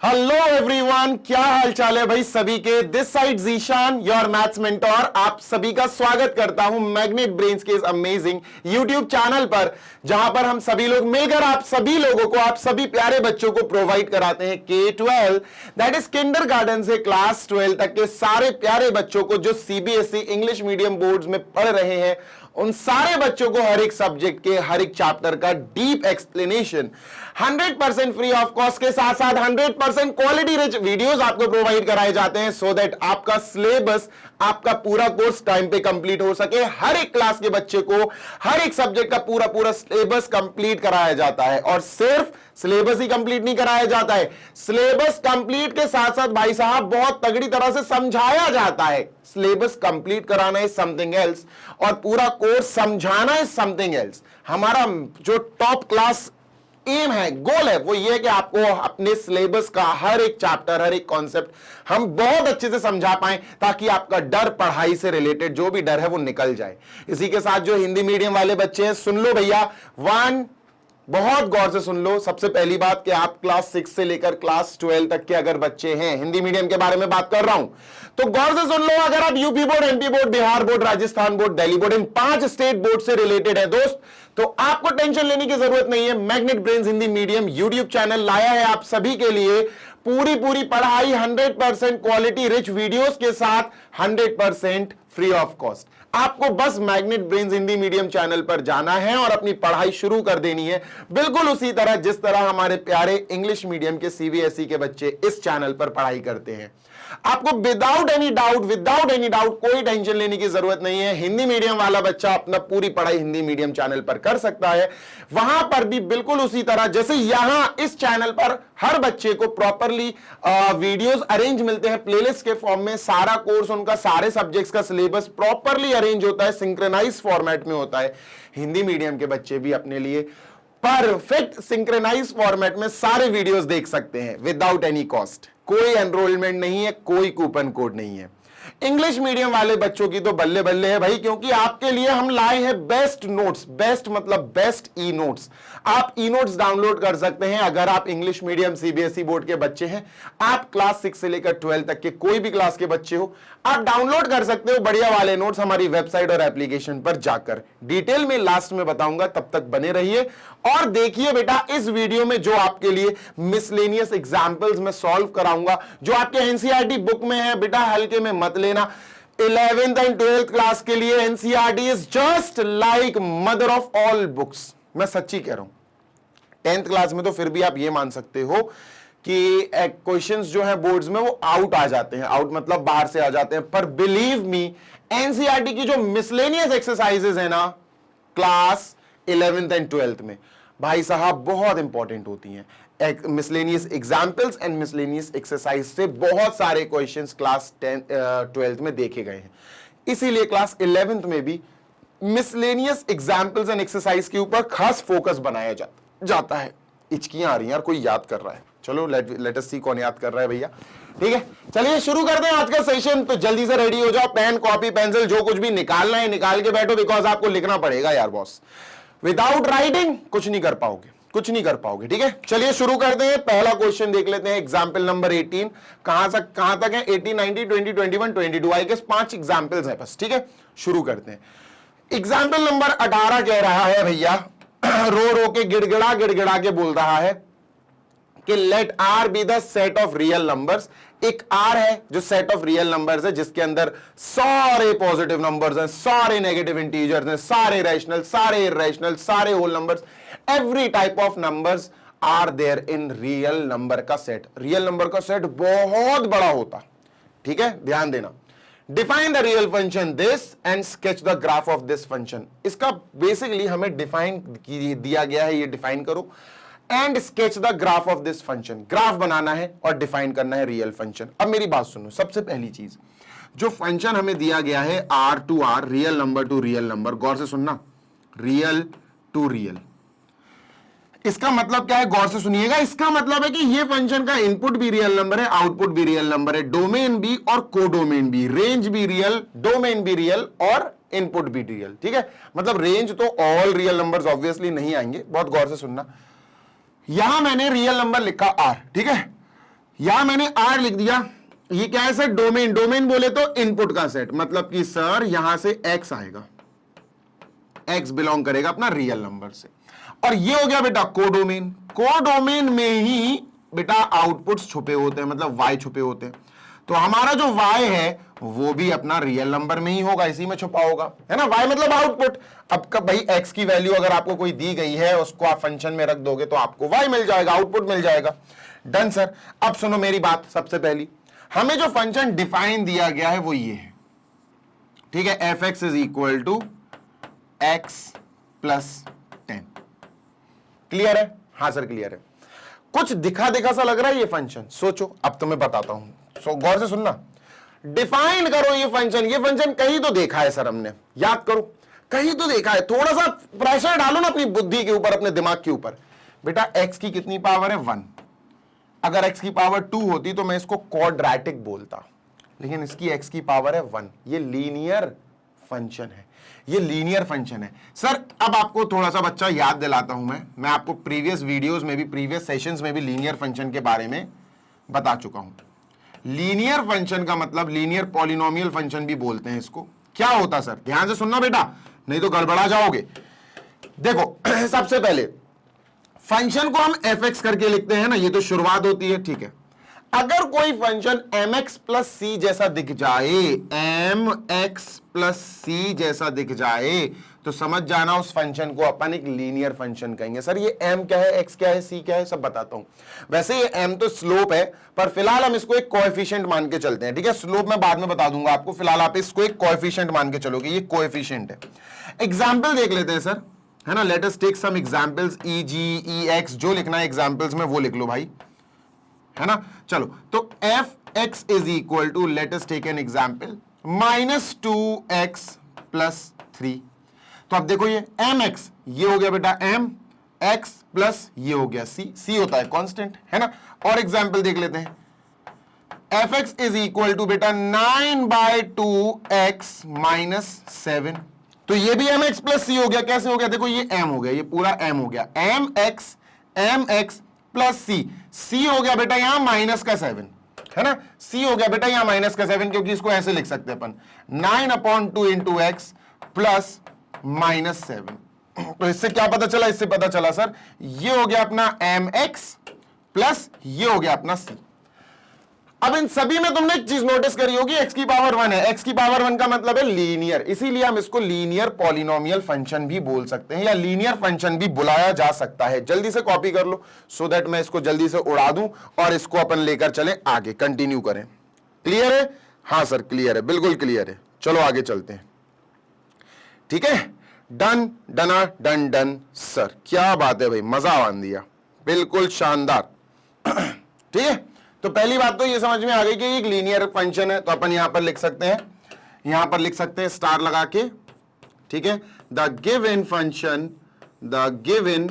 Hello everyone, क्या हाल चाल है भाई सभी के। This side Zeeshan, your maths mentor. आप सभी का स्वागत करता हूं मैग्नेट ब्रेन्स के इस अमेजिंग यूट्यूब चैनल पर, जहां पर हम सभी लोग मिलकर आप सभी लोगों को, आप सभी प्यारे बच्चों को प्रोवाइड कराते हैं K-12, दैट इज किंडरगार्टन से क्लास 12 तक के सारे प्यारे बच्चों को जो सीबीएसई इंग्लिश मीडियम बोर्ड्स में पढ़ रहे हैं, उन सारे बच्चों को हर एक सब्जेक्ट के हर एक चैप्टर का deep explanation 100% free of cost के साथ साथ 100% क्वालिटी रिच वीडियोस आपको प्रोवाइड कराए जाते हैं, सो दैट आपका सिलेबस, आपका पूरा कोर्स टाइम पे कंप्लीट हो सके। हर एक क्लास के बच्चे को हर एक सब्जेक्ट का पूरा सिलेबस कंप्लीट कराया जाता है। और सिर्फ सिलेबस ही कंप्लीट नहीं कराया जाता है, सिलेबस कंप्लीट के साथ साथ भाई साहब बहुत तगड़ी तरह से समझाया जाता है। सिलेबस कंप्लीट कराना इज समथिंग एल्स और पूरा कोर्स समझाना इज समथिंग एल्स। हमारा जो टॉप क्लास एम है, गोल है, वो ये है कि आपको अपने सिलेबस का हर एक चैप्टर, हर एक कॉन्सेप्ट हम बहुत अच्छे से समझा पाएं, ताकि आपका डर, पढ़ाई से रिलेटेड जो भी डर है वो निकल जाए। इसी के साथ जो हिंदी मीडियम वाले बच्चे हैं, सुन लो भैया, बहुत गौर से सुन लो। सबसे पहली बात कि आप क्लास 6 से लेकर क्लास 12 तक के अगर बच्चे हैं, हिंदी मीडियम के बारे में बात कर रहा हूं, तो गौर से सुन लो। अगर आप UP board, MP board, Bihar board, Rajasthan board, Delhi board, इन 5 स्टेट बोर्ड से रिलेटेड है दोस्त, तो आपको टेंशन लेने की जरूरत नहीं है। Magnet brains Hindi medium YouTube channel लाया है आप सभी के लिए पूरी पढ़ाई 100% क्वालिटी रिच वीडियोस के साथ 100% फ्री ऑफ कॉस्ट। आपको बस magnet brains Hindi medium channel पर जाना है और अपनी पढ़ाई शुरू कर देनी है, बिल्कुल उसी तरह जिस तरह हमारे प्यारे इंग्लिश मीडियम के सीबीएसई के बच्चे इस चैनल पर पढ़ाई करते हैं। आपको विदाउट एनी डाउट कोई टेंशन लेने की जरूरत नहीं है। हिंदी मीडियम वाला बच्चा अपना पूरी पढ़ाई हिंदी मीडियम चैनल पर कर सकता है, वहां पर भी बिल्कुल उसी तरह जैसे यहां इस चैनल पर हर बच्चे को प्रॉपरली वीडियोस अरेंज मिलते हैं प्लेलिस्ट के फॉर्म में। सारा कोर्स, उनका सारे सब्जेक्ट्स का सिलेबस प्रॉपरली अरेंज होता है, सिंक्रोनाइज फॉर्मेट में होता है। हिंदी मीडियम के बच्चे भी अपने लिए परफेक्ट सिंक्रोनाइज फॉर्मेट में सारे वीडियोस देख सकते हैं विदाउट एनी कॉस्ट। कोई एनरोलमेंट नहीं है, कोई कूपन कोड नहीं है। इंग्लिश मीडियम वाले बच्चों की तो बल्ले बल्ले है भाई, क्योंकि आपके लिए हम लाए हैं बेस्ट नोट्स। बेस्ट मतलब बेस्ट ई नोट्स। आप ई नोट्स डाउनलोड कर सकते हैं अगर आप इंग्लिश मीडियम सीबीएसई बोर्ड के बच्चे हैं। आप क्लास 6 से लेकर 12 तक के कोई भी क्लास के बच्चे हो, आप डाउनलोड कर सकते हो बढ़िया वाले नोट्स हमारी वेबसाइट और एप्लीकेशन पर जाकर। डिटेल में लास्ट में बताऊंगा, तब तक बने रहिए और देखिए बेटा इस वीडियो में जो आपके लिए मिसलेनियस एग्जाम्पल्स में सॉल्व कराऊंगा, जो आपके एनसीईआरटी बुक में है बेटा, हल्के में मत लेना। 11th एंड 12th क्लास के लिए NCERT is just like mother of all books. मैं सच्ची कह रहा हूं। 10th क्लास में तो फिर भी आप ये मान सकते हो कि क्वेश्चंस जो है बोर्ड्स में वो आउट आ जाते हैं, आउट मतलब बाहर से आ जाते हैं, पर बिलीव मी एनसीईआरटी की जो मिसलेनियस एक्सरसाइजेस है ना क्लास 11th एंड 12th में, भाई साहब बहुत इंपॉर्टेंट होती हैं। Miscellaneous examples and miscellaneous exercise से बहुत सारे क्वेश्चंस क्लास 12th में देखे गए हैं। इसीलिए क्लास 11th में भी मिसलेनियस एग्जाम्पल्स एंड एक्सरसाइज के ऊपर खास फोकस बनाया जाता है। इचकियां आ रही हैं यार, कोई याद कर रहा है। चलो लेट अस सी कौन याद कर रहा है भैया। ठीक है, चलिए शुरू करते हैं आज का सेशन। तो जल्दी से रेडी हो जाओ, पेन, कॉपी, पेंसिल, जो कुछ भी निकालना है निकाल के बैठो, बिकॉज आपको लिखना पड़ेगा यार बॉस। विदाउट राइटिंग कुछ नहीं कर पाओगे, ठीक है। चलिए शुरू करते हैं। पहला क्वेश्चन देख लेते हैं, एग्जाम्पल नंबर 18। कहां तक है? 18, 19, 20, 21, 22। आई गेस 5 एग्जाम्पल्स हैं बस, ठीक है। शुरू करते हैं। एग्जाम्पल नंबर 18 कह रहा है भैया, रो के गिड़गिड़ा के बोल रहा है कि let R be the set of real numbers. एक आर है जो सेट ऑफ रियल नंबर्स है, जिसके अंदर सारे पॉजिटिव नंबर्स हैं, सारे नेगेटिव इंटीजर्स हैं, सारे रैशनल, सारे इररेशनल, सारे whole numbers, every type of numbers are there in real number का सेट। रियल नंबर का सेट बहुत बड़ा होता, ठीक है, ध्यान देना। Define the real function this and sketch the graph of this function. इसका बेसिकली हमें डिफाइन दिया गया है, ये डिफाइन करो and sketch the graph of this function. Graph बनाना है और डिफाइन करना है रियल फंक्शन। अब मेरी बात सुनो, सबसे पहली चीज, जो फंक्शन हमें दिया गया है R to R, real number to real number, गौर से सुनना, रियल टू रियल। इसका मतलब क्या है? गौर से सुनिएगा। इसका मतलब है कि ये फंक्शन का इनपुट भी रियल नंबर है, आउटपुट भी रियल नंबर है, डोमेन भी और कोडोमेन भी, रेंज भी रियल, डोमेन भी रियल और इनपुट भी रियल, ठीक है। मतलब रेंज तो ऑल रियल नंबर्स ऑब्वियसली नहीं आएंगे, बहुत गौर से सुनना। यहां मैंने रियल नंबर लिखा आर, ठीक है। यहां मैंने आर लिख दिया, ये क्या है सर, डोमेन। डोमेन बोले तो इनपुट का सेट, मतलब कि सर यहां से एक्स आएगा, एक्स बिलोंग करेगा अपना रियल नंबर से। और ये हो गया बेटा कोडोमेन। कोडोमेन में ही बेटा आउटपुट्स छुपे होते हैं, मतलब वाई छुपे होते हैं। तो हमारा जो वाई है वो भी अपना रियल नंबर में ही होगा, इसी में छुपा होगा, है ना। वाई मतलब आउटपुट। अब कब भाई एक्स की वैल्यू अगर आपको कोई दी गई है, उसको आप फंक्शन में रख दोगे तो आपको वाई मिल जाएगा, आउटपुट मिल जाएगा। Done sir. अब सुनो मेरी बात, सबसे पहली हमें जो फंक्शन डिफाइन दिया गया है वो ये है, ठीक है, f x is equal to x plus 10। Clear है? हाँ सर क्लियर है। कुछ दिखा दिखा सा लग रहा है ये फंक्शन, सोचो, अब तुम्हें बताता हूं, सो गौर से सुनना। डिफाइन करो ये फंक्शन कहीं तो देखा है सर हमने, याद करो, कहीं तो देखा है। थोड़ा सा प्रेशर डालो ना अपनी बुद्धि के ऊपर, अपने दिमाग के ऊपर। बेटा एक्स की कितनी पावर है? 1। अगर एक्स की पावर 2 होती तो मैं इसको क्वाड्रेटिक बोलता, लेकिन इसकी एक्स की पावर है 1। ये लीनियर फंक्शन है, ये लीनियर फंक्शन है सर। अब आपको थोड़ा सा बच्चा याद दिलाता हूं मैं आपको प्रीवियस वीडियोस में भी, प्रीवियस सेशंस में भी लीनियर फंक्शन के बारे में बता चुका हूं। लीनियर फंक्शन का मतलब लीनियर पॉलिनोमियल फंक्शन भी बोलते हैं इसको। क्या होता सर, ध्यान से सुनना बेटा, नहीं तो गड़बड़ा जाओगे। देखो सबसे पहले फंक्शन को हम एफ एक्स करके लिखते हैं ना, ये तो शुरुआत होती है, ठीक है। अगर कोई फंक्शन एम एक्स प्लस सी जैसा दिख जाए, एम एक्स प्लस सी जैसा दिख जाए, तो समझ जाना उस फंक्शन को अपन एक लीनियर फंक्शन कहेंगे। सर ये एम क्या है, एक्स क्या है, सी क्या है, सब बताता हूं। वैसे ये एम तो स्लोप है, पर फिलहाल हम इसको एक कोएफिशिएंट मान के चलते हैं, ठीक है। स्लोप मैं बाद में बता दूंगा आपको, फिलहाल आप इसको एक कोएफिशिएंट मान के चलोगे, ये कोएफिशिएंट है। एग्जाम्पल देख लेते हैं सर, है ना। Let us take some examples, e g, e x, जो लिखना है एग्जांपल्स में वो लिख लो भाई, है ना। चलो, तो f x is equal to, let us take an example, -2x plus 3। तो अब देखो ये एम एक्स, ये हो गया बेटा एम एक्स प्लस ये हो गया सी, सी होता है कांस्टेंट, है ना। और एग्जांपल देख लेते हैं, f x is equal to बेटा 9/2x माइनस 7। तो ये भी एम एक्स प्लस सी हो गया। कैसे हो गया? देखो ये एम हो गया, ये पूरा एम हो गया, एम एक्स प्लस सी। सी हो गया बेटा यहां -7, है ना। सी हो गया बेटा यहां -7, क्योंकि इसको ऐसे लिख सकते हैं अपन, 9/2 इंटू एक्स प्लस -7। तो इससे क्या पता चला? इससे पता चला सर ये हो गया अपना एम एक्स प्लस ये हो गया अपना सी। अब इन सभी में तुमने एक चीज नोटिस करी होगी, x की पावर 1 है। x की पावर 1 का मतलब है लीनियर, इसीलिए हम इसको लीनियर पॉलिनोमियल फंक्शन भी बोल सकते हैं, या लीनियर फंक्शन भी बुलाया जा सकता है। जल्दी से कॉपी कर लो, सो दैट मैं इसको जल्दी से उड़ा दूं और इसको अपन लेकर चलें आगे, कंटिन्यू करें। क्लियर है? हाँ सर क्लियर है, बिल्कुल क्लियर है। चलो आगे चलते हैं, ठीक है। Done done done done sir, क्या बात है भाई, मजा बांध दिया, बिल्कुल शानदार। ठीक है, तो पहली बात तो ये समझ में आ गई कि एक लीनियर फंक्शन है, तो अपन यहां पर लिख सकते हैं, यहां पर लिख सकते हैं स्टार लगा के, ठीक है। The given function, the given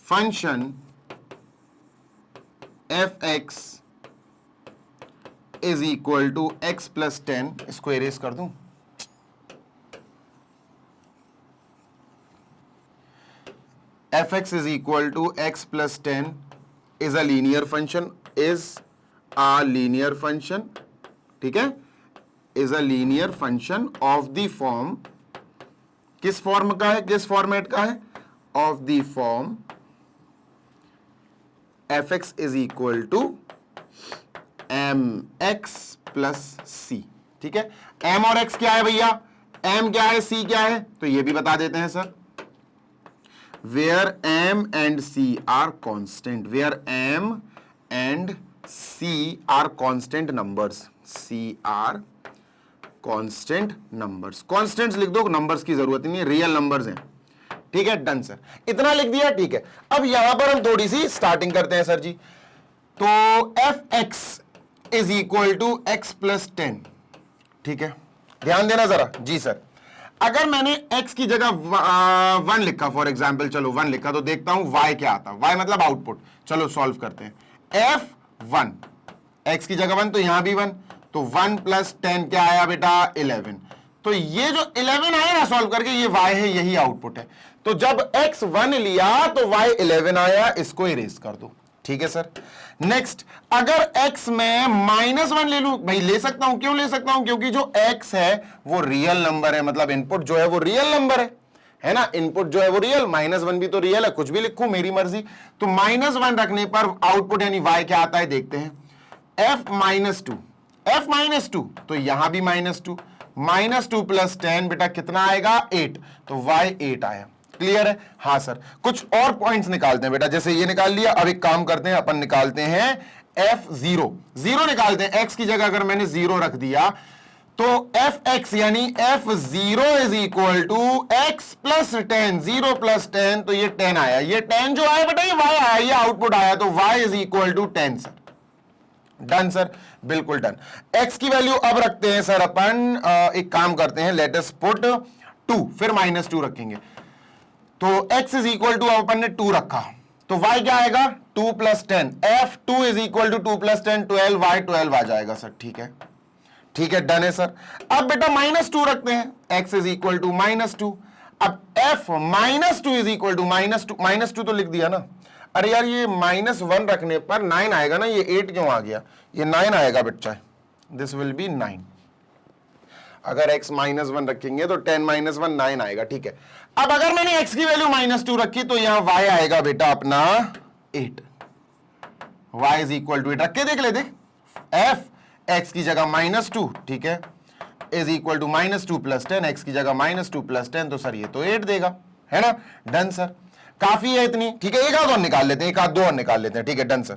function f x is equal to x plus 10, इसको इरेज कर दूं, f x is equal to x plus 10 is a linear function, is a linear function, ठीक है, is a linear function of the form, किस form का है, किस format का है, of the form fx is equal to mx plus c, ठीक है। m और x क्या है भैया, m क्या है, c क्या है, तो ये भी बता देते हैं sir. where m and c are constant, where m and c are constant numbers, c are constant numbers, constants लिख दो, numbers की जरूरत नहीं है, real numbers हैं, ठीक है। डन सर, इतना लिख दिया, ठीक है। अब यहां पर हम थोड़ी सी स्टार्टिंग करते हैं सर जी। तो f x is equal to x plus 10, ठीक है, ध्यान देना जरा जी सर। अगर मैंने x की जगह 1 लिखा, फॉर एग्जाम्पल, चलो 1 लिखा, तो देखता हूं y क्या आता है, y मतलब आउटपुट। चलो सॉल्व करते हैं, f1, x की जगह 1, तो यहां भी 1, तो 1 प्लस 10 क्या आया बेटा 11। तो ये जो 11 आया ना सॉल्व करके, ये y है, यही आउटपुट है। तो जब x 1 लिया तो y 11 आया, इसको इरेज कर दो, ठीक है सर। नेक्स्ट, अगर x में -1 ले लूं, भाई ले सकता हूं, क्यों ले सकता हूं? क्योंकि जो x है वो रियल नंबर है, मतलब इनपुट जो है वो रियल नंबर है ना, इनपुट जो है वो रियल, -1 भी तो रियल है, कुछ भी लिखूं मेरी मर्जी। तो -1 रखने पर आउटपुट यानी y क्या आता है देखते हैं, f-2 तो यहां भी -2, -2 + 10 बेटा कितना आएगा 8, तो y 8 आया। क्लियर है? हाँ सर। कुछ और पॉइंट्स निकालते हैं बेटा, जैसे ये निकाल लिया, अब एक काम करते हैं, अपन निकालते हैं f0, 0 निकालते हैं। x की जगह अगर मैंने 0 रख दिया तो fx यानी f0 is equal to x + 10, 0 + 10 तो ये 10 आया, ये 10 जो आया बेटा ये y आया, ये आउटपुट आया, तो y is equal to 10 sir. Done sir, बिल्कुल डन। x की वैल्यू अब रखते हैं सर अपन, एक काम करते हैं, लेट अस पुट 2, फिर -2 रखेंगे, तो x इज इक्वल टू अपन ने 2 रखा, तो y क्या आएगा 2 + 10, f2 is equal to 2 + 10 12, y 12 आ जाएगा सर। ठीक है, ठीक है, डन है सर। अब बेटा -2 रखते हैं, x इज इक्वल टू -2, अब f -2 इज इक्वल टू -2 तो लिख दिया ना। अरे यार ये -1 रखने पर 9 आएगा ना, ये 8 क्यों आ गया, ये 9 आएगा बच्चा, दिस विल बी 9। अगर x -1 रखेंगे तो 10 - 1 9 आएगा। ठीक है, अब अगर मैंने x की वैल्यू -2 रखी तो यहां y आएगा बेटा अपना 8, y इज इक्वल टू 8 रख के देख ले, देख f x की जगह -2, ठीक है, इज इक्वल टू -2 + 10, x की जगह -2 + 10, तो सर ये तो 8 देगा, है ना। डन सर, काफी है इतनी। ठीक है, एक आध और निकाल लेते हैं, एक आध दो और निकाल लेते हैं। ठीक है, डन सर।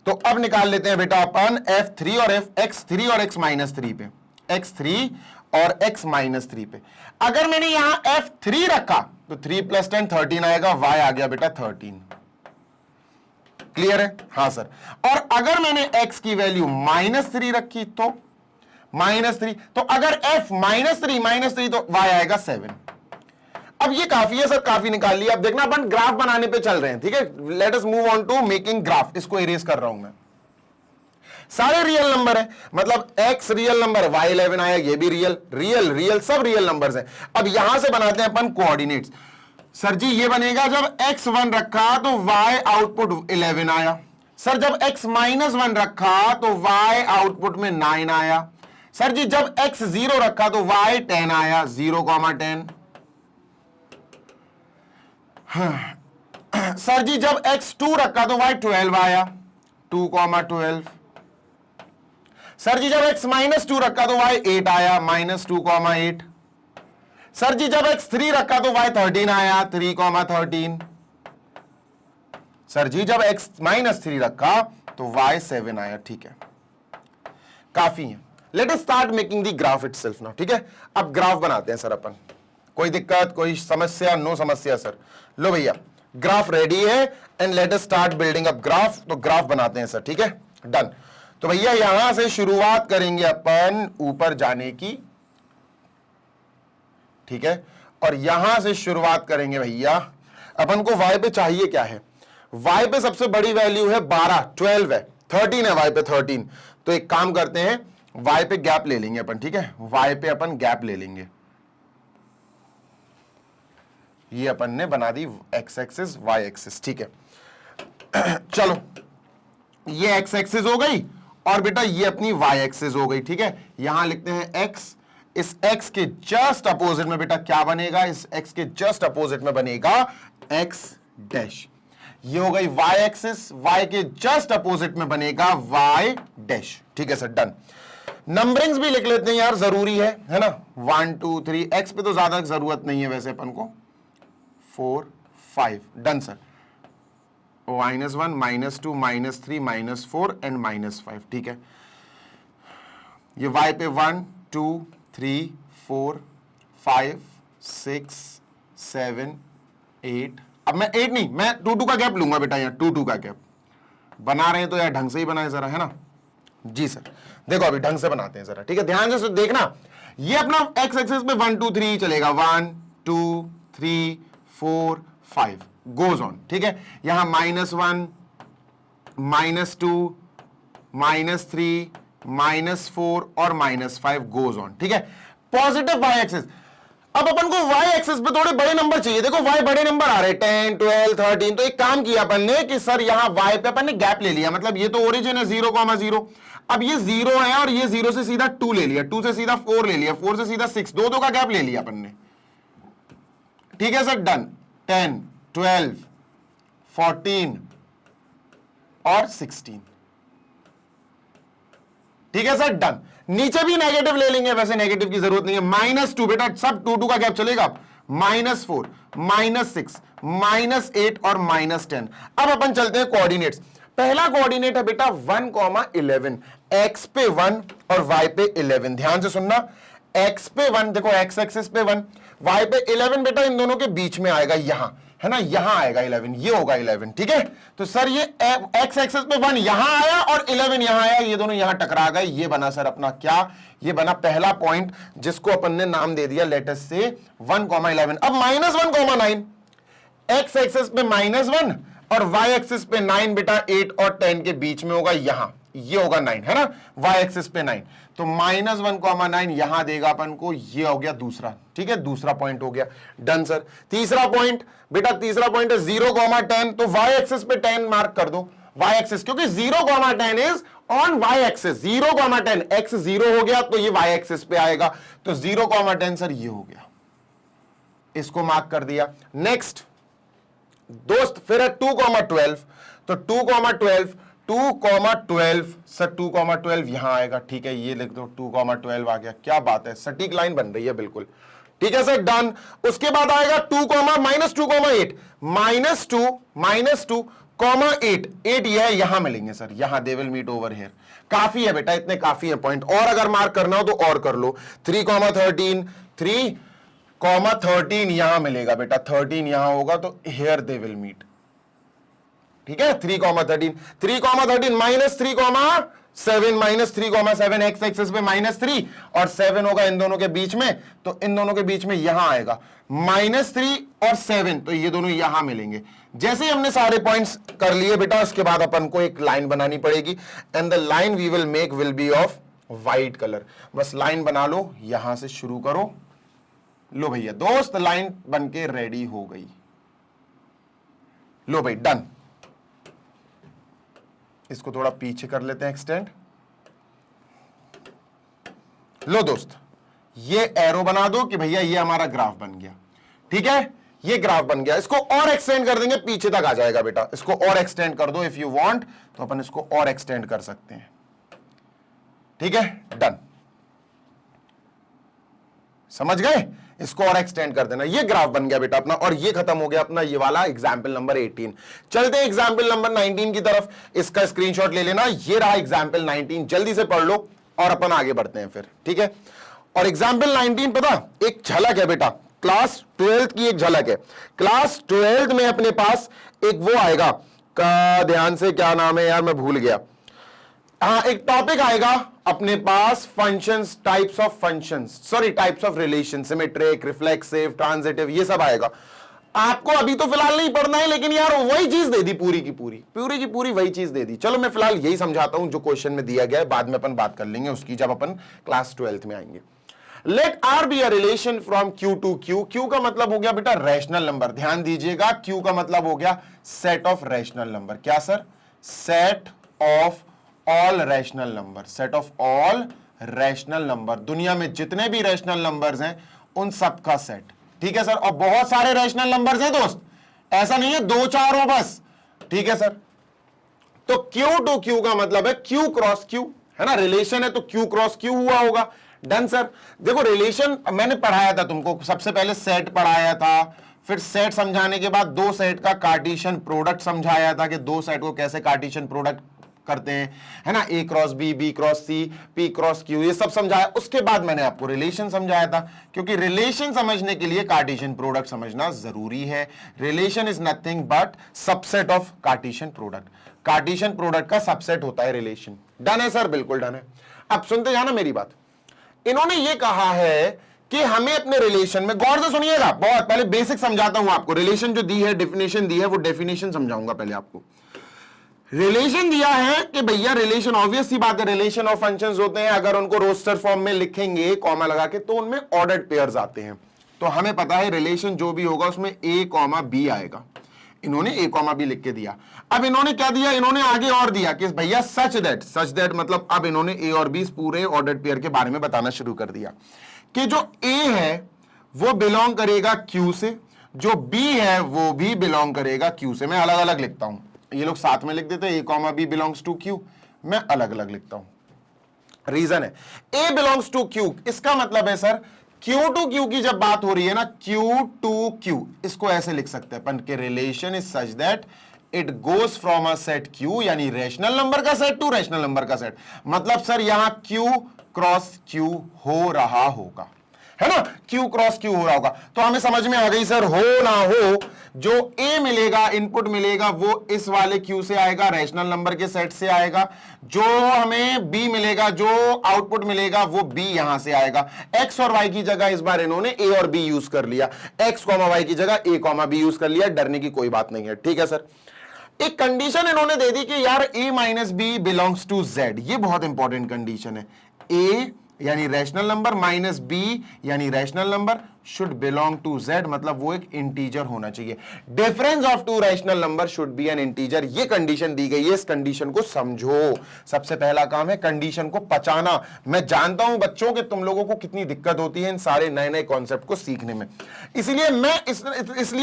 तो अब निकाल लेते हैं बेटा अपन f3 और x3 और x -3 पे, x3 और x -3 पे। अगर मैंने यहां f3 रखा तो 3 + 10 13 आएगा, y आ गया बेटा 13। क्लियर है? हाँ सर। और अगर मैंने x की वैल्यू -3 रखी तो -3, तो अगर f -3 तो y आएगा 7। अब ये काफी है सर, काफी निकाल लिया। अब देखना अपन ग्राफ बनाने पे चल रहे हैं। ठीक है, let us move on to making graph. इसको इरेज कर रहा हूं मैं, सारे रियल नंबर है, मतलब x रियल नंबर, y 11 आया, ये भी रियल सब रियल नंबर्स हैं। अब यहां से बनाते हैं अपन कोऑर्डिनेट्स। सर जी ये बनेगा जब x1 रखा तो y आउटपुट 11 आया, सर जब x -1 रखा तो y आउटपुट में 9 आया, सर जी जब x 0 रखा तो y 10 आया, 0,10। सर जी जब x 2 रखा तो y 12 आया, 2,12। सर जी जब x -2 रखा तो y 8 आया, -2,8। सर जी जब x 3 रखा तो y 13 आया, 3,13। सर जी जब x -3 रखा तो y 7 आया। ठीक है, काफी है। Let us start making the graph itself now. ठीक है, अब ग्राफ बनाते हैं सर अपन। कोई दिक्कत, कोई समस्या? नो समस्या सर। लो भैया, ग्राफ रेडी है and let us start building up graph. तो ग्राफ बनाते हैं सर। ठीक है, डन। तो भैया यहां से शुरुआत करेंगे अपन ऊपर जाने की, ठीक है, और यहां से शुरुआत करेंगे भैया। अपन को y पे चाहिए क्या है, y पे सबसे बड़ी वैल्यू है 12, 12 है, 13 है y पे 13। तो एक काम करते हैं, y पे गैप ले लेंगे अपन। ठीक है, y पे अपन गैप ले लेंगे। ये अपन ने बना दी x एक्सिस y एक्सिस। ठीक है चलो, ये x एक्सिस हो गई और बेटा ये अपनी y एक्सिस हो गई। ठीक है, यहां लिखते हैं x, इस x के जस्ट अपोजिट में बेटा क्या बनेगा, इस x के जस्ट अपोजिट में बनेगा x डैश। ये हो गई y एक्सिस, y के जस्ट अपोजिट में बनेगा y डैश। ठीक है सर, डन। नंबरिंग्स भी लिख लेते हैं यार, जरूरी है ना। 1 2 3, x पे तो ज्यादा जरूरत नहीं है वैसे अपन को, 4 5। Done sir. -1 -2 -3 -4 एंड -5। ठीक है, ये y पे 1 2 3 4 5 6 7 8। अब मैं 8 नहीं, मैं 2 का गैप लूंगा बेटा, यहाँ 2 का गैप बना रहे हैं तो यार ढंग से ही बनाए जरा, है ना जी सर। देखो अभी ढंग से बनाते हैं जरा। ठीक है, ध्यान से देखना, ये अपना x एक्सिस पे 1 2 3 चलेगा, 1 2 3 4 5 गोज ऑन। ठीक है, यहां -1 -2 -3 -4 और -5 गोज ऑन। ठीक है, पॉजिटिव y एक्सिस। अब अपन को y एक्सिस पे थोड़े बड़े नंबर चाहिए। देखो y बड़े नंबर आ रहे हैं 10, 12, 13। तो एक काम किया अपन ने कि सर यहां y पे अपन ने गैप ले लिया, मतलब ये तो ओरिजिन है 0,0। अब ये 0 है और ये 0 से सीधा 2 ले लिया, 2 से सीधा 4 ले लिया, 4 से सीधा 6, दो का गैप ले लिया अपन ने। ठीक है सर, डन। 10, 12, 14 और 16। ठीक है सर, डन। नीचे भी नेगेटिव ले लेंगे, वैसे नेगेटिव की जरूरत नहीं है। -2 बेटा, सब 2 का गैप चलेगा। -4, -6, -8 और -10। अब अपन चलते हैं कोऑर्डिनेट्स। पहला कोऑर्डिनेट है बेटा 1,11, x पे 1 और y पे 11। ध्यान से सुनना, x पे 1, देखो x एक्सिस पे 1, y पे 11। बेटा इन दोनों के बीच में आएगा, यहां है ना, यहां आएगा 11, ये होगा 11। ठीक है, तो सर ये x एक्सिस पे 1 यहां आया और 11 यहां आया, ये दोनों यहां टकरा गए। ये बना सर अपना क्या, ये बना पहला पॉइंट, जिसको अपन ने नाम दे दिया लेटेस्ट से 1,11। अब -1,9, x एक्सिस पे -1 और y एक्सिस पे 9। बेटा 8 और 10 के बीच में होगा, यहां ये होगा 9, है ना, y एक्सिस पे 9। तो -1,9 यहां देगा अपन को, ये हो गया दूसरा। ठीक है, दूसरा पॉइंट हो गया, डन सर। तीसरा पॉइंट बेटा, तीसरा पॉइंट है 0,10। तो y एक्सिस पे 10 मार्क कर दो, y एक्सिस, क्योंकि 0,10 is on y axis. 0,10 x 0 हो गया तो ये y एक्सिस पे आएगा, तो 0,10 सर ये हो गया, इसको मार्क कर दिया। नेक्स्ट दोस्त फिर है 2,12। तो 2,12 सर 2,12 यहां आएगा। ठीक है, ये लिख दो, 2,12 आ गया। क्या बात है, सटीक लाइन बन रही है बिल्कुल। ठीक है सर, डन। उसके बाद आएगा -2,8, -2,8, 8 ये यहां मिलेंगे सर, यहां they will meet over here. काफी है बेटा, इतने काफी है पॉइंट। और अगर मार्क करना हो तो और कर लो। 3,13 यहां मिलेगा बेटा, 13 यहां होगा, तो हियर दे विल मीट। ठीक है, 3,13, -3,7 x एक्सिस पे -3 और 7 होगा इन दोनों के बीच में, तो इन दोनों के बीच में यहां आएगा -3 और 7, तो ये दोनों यहां मिलेंगे। जैसे ही हमने सारे पॉइंट्स कर लिए बेटा, उसके बाद अपन को एक लाइन बनानी पड़ेगी, and the line we will make will be of white colour. बस लाइन बना लो, यहां से शुरू करो। लो भैया दोस्त, लाइन बनके रेडी हो गई। लो भाई, डन। इसको थोड़ा पीछे कर लेते हैं एक्सटेंड। लो दोस्त, ये एरो बना दो कि भैया ये हमारा ग्राफ बन गया। ठीक है, ये ग्राफ बन गया। इसको और एक्सटेंड कर देंगे, पीछे तक आ जाएगा बेटा। इसको और एक्सटेंड कर दो इफ यू वांट, तो अपन इसको और एक्सटेंड कर सकते हैं। ठीक है, डन। समझ गए, इसको और एक्सटेंड कर देना। ये ग्राफ बन गया बेटा अपना, और ये खत्म हो गया अपना ये वाला एग्जाम्पल नंबर 18। चलते हैं एग्जाम्पल नंबर 19 की तरफ। इसका स्क्रीनशॉट ले लेना, ये रहा एग्जाम्पल 19। जल्दी से पढ़ लो और अपन आगे बढ़ते हैं फिर। ठीक है, और एग्जाम्पल 19 पता एक झलक है बेटा, क्लास 12th की एक झलक है। क्लास 12th में अपने पास एक वो आएगा का, ध्यान से, क्या नाम है यार, मैं भूल गया। हाँ, एक टॉपिक आएगा अपने पास, functions, types of functions, sorry types of relation, symmetric, reflexive, transitive, ये सब आएगा। आपको अभी तो फिलहाल नहीं पढ़ना है, लेकिन यार वही चीज दे दी, पूरी की पूरी वही चीज दे दी। चलो मैं फिलहाल यही समझाता हूं जो क्वेश्चन में दिया गया है, बाद में अपन बात कर लेंगे उसकी जब अपन क्लास 12th में आएंगे। Let R be a relation from Q to Q. Q का मतलब हो गया बेटा रैशनल नंबर, ध्यान दीजिएगा। क्यू का मतलब हो गया सेट ऑफ रैशनल नंबर। क्या sir? Set of all rational number, set of all rational number. दुनिया में जितने भी रैशनल नंबर्स हैं उन सब का सेट। ठीक है सर, और बहुत सारे रैशनल नंबर्स हैं दोस्त, ऐसा नहीं है 2-4 हो बस। ठीक है सर, तो क्यू टू क्यू का मतलब है क्यू क्रॉस क्यू, है ना, रिलेशन है तो क्यू क्रॉस क्यू हुआ होगा। Done sir. देखो रिलेशन मैंने पढ़ाया था तुमको, सबसे पहले सेट पढ़ाया था, फिर सेट समझाने के बाद दो सेट का कार्टेशियन प्रोडक्ट समझाया था कि दो सेट को कैसे कार्टेशियन प्रोडक्ट करते हैं, है ना, ए क्रॉस बी, बी क्रॉस सी, पी क्रॉस क्यू, ये सब समझाया। उसके बाद मैंने आपको रिलेशन समझाया था, क्योंकि रिलेशन समझने के लिए कार्टेशियन प्रोडक्ट समझना जरूरी है। Relation is nothing but subset of Cartesian product. Cartesian product का सबसेट होता है रिलेशन। डन है सर? बिल्कुल डन है। अब सुनते जाना मेरी बात। इन्होंने ये कहा है कि हमें अपने रिलेशन में, गौर से सुनिएगा, बहुत पहले बेसिक समझाता हूं आपको। रिलेशन जो दी है, डेफिनेशन दी है, वो डेफिनेशन समझाऊंगा पहले आपको। रिलेशन दिया है कि भैया रिलेशन, ऑब्वियस सी बात है, रिलेशन ऑफ फंक्शंस होते हैं, अगर उनको रोस्टर फॉर्म में लिखेंगे कॉमा लगा के तो उनमें ऑर्डर्ड पेयर्स आते हैं। तो हमें पता है रिलेशन जो भी होगा उसमें ए कॉमा बी आएगा। इन्होंने ए कॉमा बी लिख के दिया। अब इन्होंने क्या दिया, इन्होंने आगे और दिया कि भैया सच दैट मतलब अब इन्होंने ए और बी पूरे ऑर्डर्ड पेयर के बारे में बताना शुरू कर दिया कि जो ए है वो बिलोंग करेगा क्यू से, जो बी है वो भी बिलोंग करेगा क्यू से। मैं अलग अलग लिखता हूं, ये लोग साथ में लिख देते हैं A comma B belongs to Q, मैं अलग अलग लिखता हूं। रीजन है ए बिलोंग्स टू क्यू, इसका मतलब है सर क्यू टू क्यू की जब बात हो रही है ना, क्यू टू क्यू, इसको ऐसे लिख सकते हैं अपन के relation is such that it goes from a set Q, यानी रैशनल नंबर का सेट टू रैशनल नंबर का सेट। मतलब सर यहां क्यू क्रॉस क्यू हो रहा होगा, है ना, क्यू क्रॉस क्यू हो रहा होगा। तो हमें समझ में आ गई सर, हो ना हो जो ए मिलेगा, इनपुट मिलेगा वो इस वाले क्यू से आएगा, रैशनल नंबर के सेट से आएगा। जो हमें बी मिलेगा, जो आउटपुट मिलेगा वो बी यहां से आएगा। एक्स और वाई की जगह इस बार इन्होंने ए और बी यूज कर लिया, एक्स कॉमा वाई की जगह ए कॉमा बी यूज कर लिया, डरने की कोई बात नहीं है, ठीक है सर। एक कंडीशन इन्होंने दे दी कि यार a minus b belongs to z, ये बहुत इंपॉर्टेंट कंडीशन है। a यानी रैशनल नंबर माइनस बी यानी rational number should belong to z, मतलब वो एक इंटीजर होना चाहिए। Difference of two rational number should be an integer, ये कंडीशन दी गई है, इस कंडीशन को समझो। सबसे पहला काम है कंडीशन को पचाना। मैं जानता हूं बच्चों कि तुम लोगों को कितनी दिक्कत होती है इन सारे नए नए कॉन्सेप्ट को सीखने में, इसलिए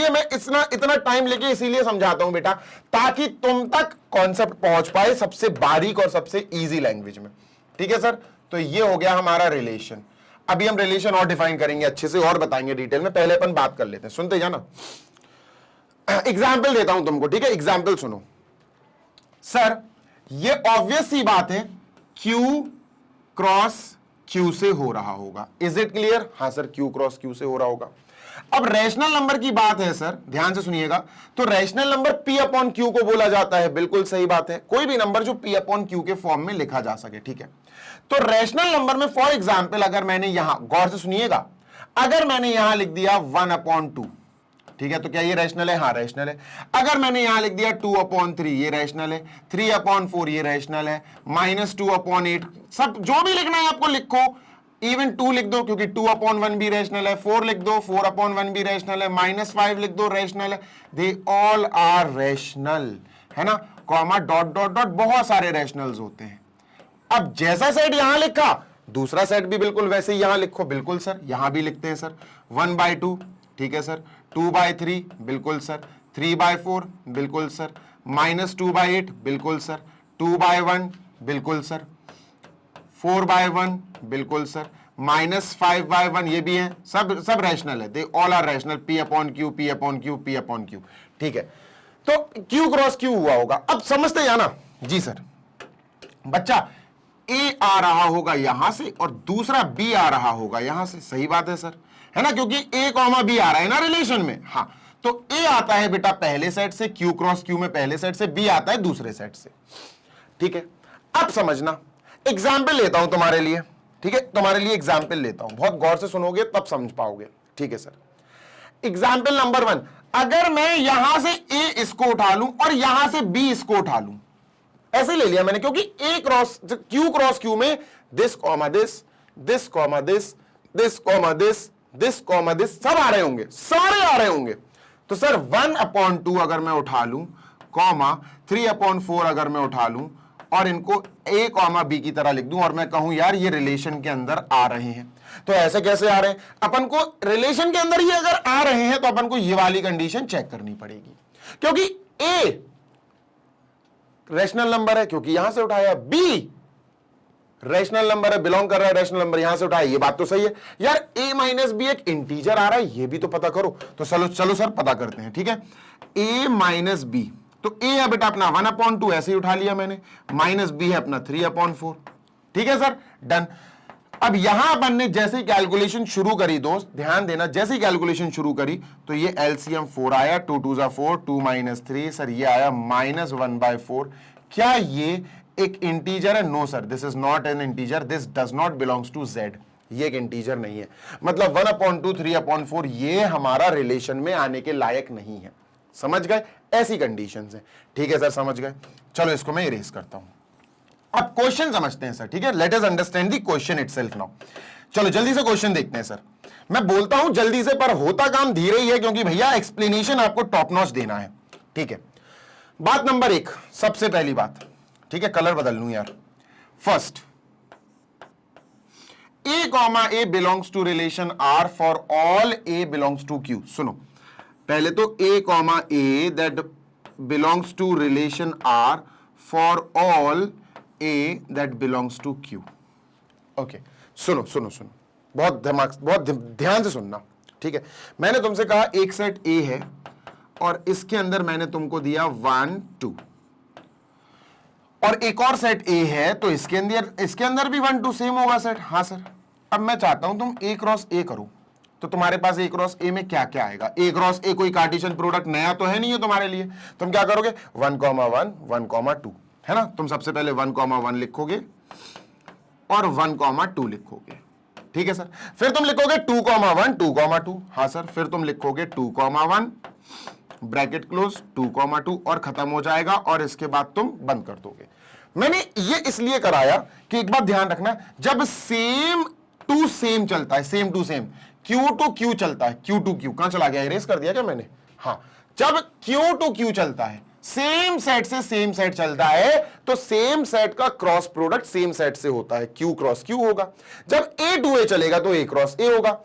मैं इतना टाइम लेके इसीलिए समझाता हूं बेटा, ताकि तुम तक कॉन्सेप्ट पहुंच पाए सबसे बारीक और सबसे ईजी लैंग्वेज में, ठीक है सर। तो ये हो गया हमारा रिलेशन। अभी हम रिलेशन और डिफाइन करेंगे अच्छे से और बताएंगे डिटेल में, पहले अपन बात कर लेते हैं, सुनते जाना। एग्जाम्पल देता हूं तुमको, ठीक है, एग्जाम्पल सुनो। सर ये ऑब्वियस सी बात है Q क्रॉस Q से हो रहा होगा, इज इट क्लियर? हाँ सर, Q क्रॉस Q से हो रहा होगा। अब रैशनल नंबर की बात है सर, ध्यान से सुनिएगा, तो rational number P upon Q को बोला जाता है, बिल्कुल सही बात है, कोई भी नंबर जो P अपॉन Q के फॉर्म में लिखा जा सके, ठीक है। तो रैशनल नंबर में फॉर एग्जाम्पल अगर मैंने यहां, गौर से सुनिएगा, अगर मैंने यहां लिख दिया 1/2, ठीक है, तो क्या ये रैशनल है? हाँ रैशनल है। अगर मैंने यहां लिख दिया 2/3, ये रैशनल है। 3/4 ये रैशनल है। -2/8, सब जो भी लिखना है आपको लिखो, इवन 2 लिख दो क्योंकि 2/1 भी रैशनल है, 4 लिख दो, 4/1 भी रैशनल है, -5 लिख दो, रैशनल है, दे ऑल आर रैशनल, है ना, कॉमा डॉट डॉट डॉट, बहुत सारे रैशनल्स होते हैं। अब जैसा सेट यहां लिखा, दूसरा सेट भी बिल्कुल वैसे ही यहां लिखो, बिल्कुल सर, यहां भी लिखते हैं सर, 1/2, ठीक है सर, 2/3, बिल्कुल सर, 3/4, बिल्कुल सर, -2/8, बिल्कुल सर, 2/1, बिल्कुल सर, 4/1, बिल्कुल सर, -5/1, ये भी है, सब रैशनल है, they all are rational, P upon Q, P upon Q, P upon Q, ठीक है। तो Q क्रॉस Q हुआ होगा। अब समझते जाना जी सर, बच्चा A आ रहा होगा यहां से और दूसरा B आ रहा होगा यहां से, सही बात है सर, है ना, क्योंकि A कॉमा B आ रहा है ना रिलेशन में। हाँ, तो A आता है बेटा पहले सेट से, Q क्रॉस Q में पहले सेट से, B आता है दूसरे सेट से, ठीक है। अब समझना, एग्जाम्पल लेता हूं तुम्हारे लिए, ठीक है, तुम्हारे लिए एग्जाम्पल लेता हूं, बहुत गौर से सुनोगे तब समझ पाओगे, ठीक है सर। एग्जाम्पल नंबर 1, अगर मैं यहां से A इसको उठा लूं और यहां से B इसको उठा लूं, ऐसे ले लिया मैंने, क्योंकि A cross Q cross Q में this comma this, this comma this, this comma this, this comma this, सब आ रहे होंगे, सारे आ रहे होंगे। तो सर 1/2 अगर मैं उठा लूं, कॉमा 3/4 अगर मैं उठा लूं और इनको A कॉमा B की तरह लिख दूं और मैं कहूं यार ये रिलेशन के अंदर आ रहे हैं, तो ऐसे कैसे आ रहे हैं? अपन को रिलेशन के अंदर ही अगर आ रहे हैं तो अपन को ये वाली कंडीशन चेक करनी पड़ेगी, क्योंकि A रैशनल नंबर है क्योंकि यहां से उठाया, B रैशनल नंबर है, बिलोंग कर रहा है रैशनल नंबर, यहां से उठाया, ये बात तो सही है यार। A माइनस बी एक इंटीजर आ रहा है, ये भी तो पता करो, तो चलो सर पता करते हैं, ठीक है। A माइनस बी, तो A है बेटा अपना 1/2, ऐसे ही उठा लिया मैंने, माइनस बी है अपना 3/4, ठीक है सर, डन। अब यहां अपन ने जैसे कैलकुलेशन शुरू करी, दोस्त ध्यान देना, जैसे कैलकुलेशन शुरू करी तो ये एलसीएम 4 आया, 2 2 4, 2 - 3, सर ये आया -1/4। क्या ये एक इंटीजर है? No sir, this is not an integer, this does not belongs to z, ये एक इंटीजर नहीं है, मतलब 1/2, 3/4 ये हमारा रिलेशन में आने के लायक नहीं है, समझ गए? ऐसी कंडीशन है, ठीक है सर, समझ गए। चलो इसको मैं इरेज करता हूं, अब क्वेश्चन समझते हैं सर, ठीक है, let us understand the question itself now. चलो जल्दी से क्वेश्चन देखते हैं सर। मैं बोलता हूं जल्दी से, पर होता काम धीरे ही है, क्योंकि भैया एक्सप्लेनेशन आपको टॉप नॉच देना है, ठीक है। बात नंबर 1, सबसे पहली बात, ठीक है, कलर बदल लूं यार। First, A comma A belongs to relation R for all A belongs to Q। सुनो, पहले तो A comma A that belongs to relation R for all A that belongs to Q। Okay, सुनो सुनो सुनो, बहुत ध्यान से सुनना, ठीक है। मैंने तुमसे कहा एक सेट A है और इसके अंदर मैंने तुमको दिया 1 2, और एक और सेट A है, तो इसके अंदर भी 1 2 सेम होगा सेट। हाँ सर, अब मैं चाहता हूं तुम A क्रॉस A करो, तो तुम्हारे पास A क्रॉस A में क्या क्या आएगा? A क्रॉस A कोई कार्टेशियन प्रोडक्ट नया तो है नहीं है तुम्हारे लिए, तुम क्या करोगे? 1 1 1 2, है ना। तुम सबसे पहले 1 1 लिखोगे और 1 2 लिखोगे, ठीक है सर। फिर तुम लिखोगे 2 1 2 2। हाँ सर, फिर तुम लिखोगे 2 1 ब्रैकेट क्लोज 2 2 और खत्म हो जाएगा, और इसके बाद तुम बंद कर दोगे। मैंने ये इसलिए कराया कि एक बात ध्यान रखना, जब सेम टू सेम चलता है, same to same, Q to Q चलता है, Q टू Q, कहां चला गया? इरेज कर दिया क्या मैंने? हाँ, जब Q टू Q चलता है, सेम सेट से सेम सेट चलता है, तो सेम सेट का क्रॉस प्रोडक्ट सेम सेट से होता है, Q क्रॉस Q होगा। जब A टू A चलेगा तो A क्रॉस A होगा।